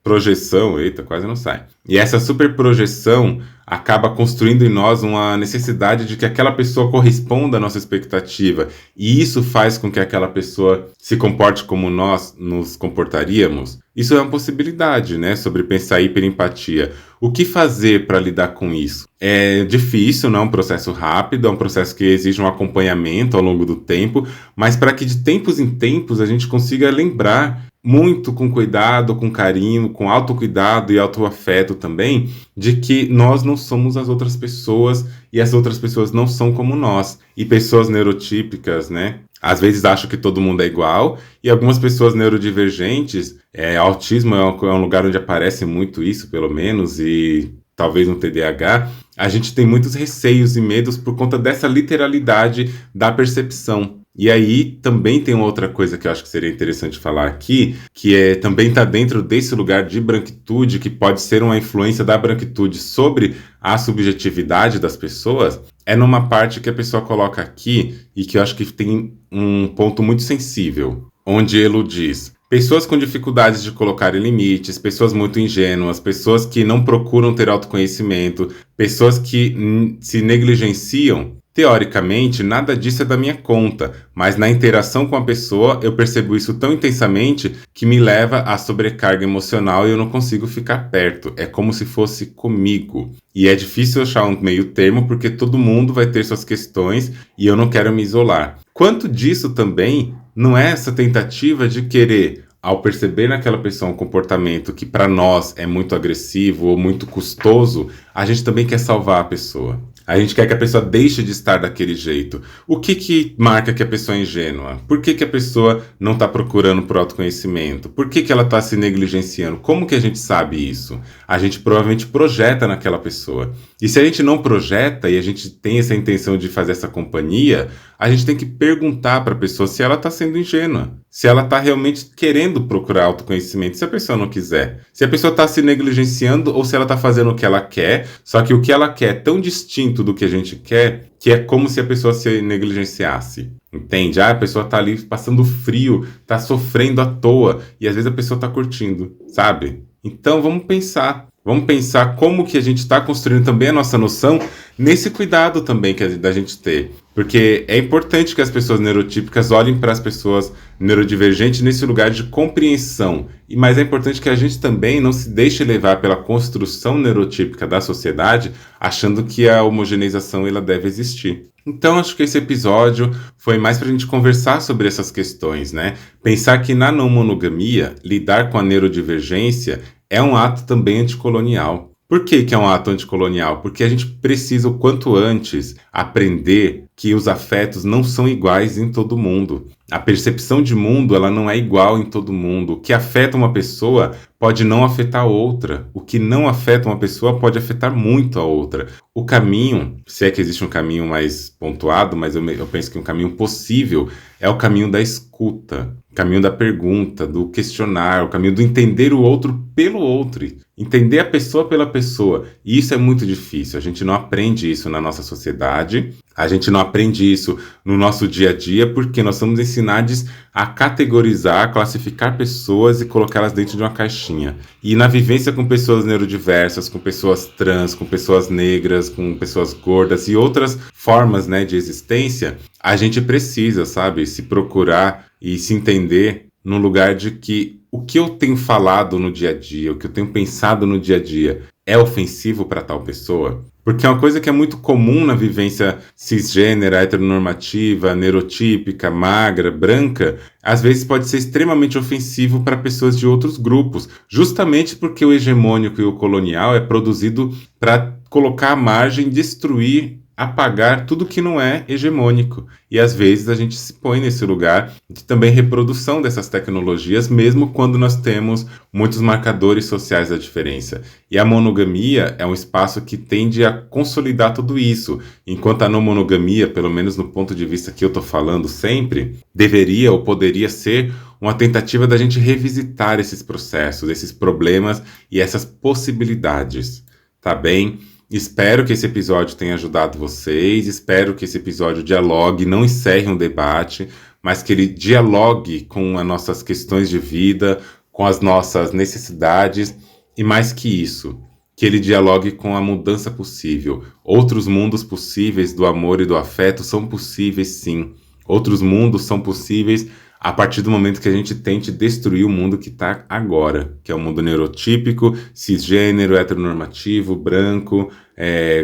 projeção, eita, quase não sai. E essa super projeção acaba construindo em nós uma necessidade de que aquela pessoa corresponda à nossa expectativa. E isso faz com que aquela pessoa se comporte como nós nos comportaríamos. Isso é uma possibilidade, né? Sobre pensar hiperempatia. O que fazer para lidar com isso? É difícil, não é um processo rápido, é um processo que exige um acompanhamento ao longo do tempo, mas para que de tempos em tempos a gente consiga lembrar muito com cuidado, com carinho, com autocuidado e autoafeto também, de que nós não somos as outras pessoas e as outras pessoas não são como nós. E pessoas neurotípicas, né? Às vezes acham que todo mundo é igual e algumas pessoas neurodivergentes, autismo é um lugar onde aparece muito isso, pelo menos, e talvez no TDAH, a gente tem muitos receios e medos por conta dessa literalidade da percepção. E aí também tem uma outra coisa que eu acho que seria interessante falar aqui, que também está dentro desse lugar de branquitude, que pode ser uma influência da branquitude sobre a subjetividade das pessoas, é numa parte que a pessoa coloca aqui e que eu acho que tem um ponto muito sensível, onde ele diz: pessoas com dificuldades de colocar limites, pessoas muito ingênuas, pessoas que não procuram ter autoconhecimento, pessoas que se negligenciam. Teoricamente, nada disso é da minha conta, mas na interação com a pessoa eu percebo isso tão intensamente que me leva à sobrecarga emocional e eu não consigo ficar perto. É como se fosse comigo. E é difícil achar um meio termo porque todo mundo vai ter suas questões e eu não quero me isolar. Quanto disso também não é essa tentativa de querer, ao perceber naquela pessoa um comportamento que para nós é muito agressivo ou muito custoso, a gente também quer salvar a pessoa. A gente quer que a pessoa deixe de estar daquele jeito. O que marca que a pessoa é ingênua? Por que a pessoa não está procurando por autoconhecimento? Por que ela está se negligenciando? Como que a gente sabe isso? A gente provavelmente projeta naquela pessoa. E se a gente não projeta e a gente tem essa intenção de fazer essa companhia, a gente tem que perguntar para a pessoa se ela está sendo ingênua. Se ela está realmente querendo procurar autoconhecimento, se a pessoa não quiser. Se a pessoa está se negligenciando ou se ela está fazendo o que ela quer, só que o que ela quer é tão distinto do que a gente quer, que é como se a pessoa se negligenciasse. Entende? A pessoa tá ali passando frio, tá sofrendo à toa, e às vezes a pessoa tá curtindo, sabe? Então vamos pensar. Vamos pensar como que a gente está construindo também a nossa noção nesse cuidado também que da gente ter. Porque é importante que as pessoas neurotípicas olhem para as pessoas neurodivergentes nesse lugar de compreensão. Mas é importante que a gente também não se deixe levar pela construção neurotípica da sociedade, achando que a homogeneização ela deve existir. Então, acho que esse episódio foi mais para a gente conversar sobre essas questões, né? Pensar que na não monogamia, lidar com a neurodivergência é um ato também anticolonial. Por que é um ato anticolonial? Porque a gente precisa, o quanto antes, aprender que os afetos não são iguais em todo mundo. A percepção de mundo ela não é igual em todo mundo. O que afeta uma pessoa pode não afetar outra. O que não afeta uma pessoa pode afetar muito a outra. O caminho, se é que existe um caminho mais pontuado, mas eu penso que um caminho possível é o caminho da escuta. caminho da pergunta, do questionar, o caminho do entender o outro pelo outro, entender a pessoa pela pessoa. E isso é muito difícil, a gente não aprende isso na nossa sociedade, a gente não aprende isso no nosso dia a dia, porque nós somos ensinados a categorizar, classificar pessoas e colocá-las dentro de uma caixinha. E na vivência com pessoas neurodiversas, com pessoas trans, com pessoas negras, com pessoas gordas e outras formas, né, de existência, a gente precisa, sabe, se procurar e se entender no lugar de que o que eu tenho falado no dia a dia, o que eu tenho pensado no dia a dia é ofensivo para tal pessoa? Porque é uma coisa que é muito comum na vivência cisgênera, heteronormativa, neurotípica, magra, branca, às vezes pode ser extremamente ofensivo para pessoas de outros grupos, justamente porque o hegemônico e o colonial é produzido para colocar à margem, destruir, apagar tudo que não é hegemônico. E às vezes a gente se põe nesse lugar de também reprodução dessas tecnologias, mesmo quando nós temos muitos marcadores sociais da diferença. E a monogamia é um espaço que tende a consolidar tudo isso, enquanto a não monogamia, pelo menos no ponto de vista que eu estou falando sempre, deveria ou poderia ser uma tentativa da gente revisitar esses processos, esses problemas e essas possibilidades, tá bem? Espero que esse episódio tenha ajudado vocês, espero que esse episódio dialogue, não encerre um debate, mas que ele dialogue com as nossas questões de vida, com as nossas necessidades e mais que isso, que ele dialogue com a mudança possível. Outros mundos possíveis do amor e do afeto são possíveis sim. Outros mundos são possíveis a partir do momento que a gente tente destruir o mundo que está agora, que é o mundo neurotípico, cisgênero, heteronormativo, branco,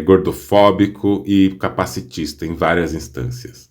gordofóbico e capacitista em várias instâncias.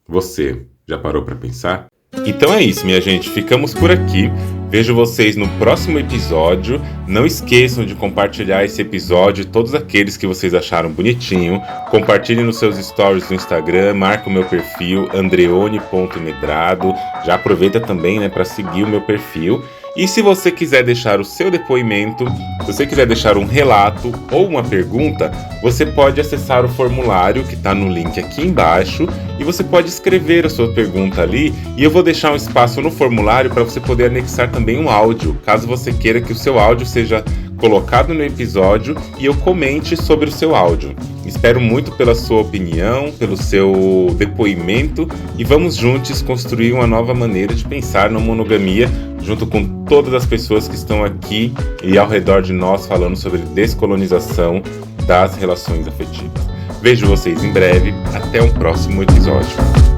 Você já parou para pensar? Então é isso, minha gente. Ficamos por aqui. Vejo vocês no próximo episódio. Não esqueçam de compartilhar esse episódio, todos aqueles que vocês acharam bonitinho. Compartilhem nos seus stories do Instagram, marca o meu perfil, andreone.medrado. Já aproveita também, né, para seguir o meu perfil. E se você quiser deixar o seu depoimento, se você quiser deixar um relato ou uma pergunta, você pode acessar o formulário que está no link aqui embaixo e você pode escrever a sua pergunta ali e eu vou deixar um espaço no formulário para você poder anexar também um áudio, caso você queira que o seu áudio seja colocado no episódio e eu comente sobre o seu áudio. Espero muito pela sua opinião, pelo seu depoimento e vamos juntos construir uma nova maneira de pensar na monogamia junto com todas as pessoas que estão aqui e ao redor de nós falando sobre descolonização das relações afetivas. Vejo vocês em breve, até um próximo episódio.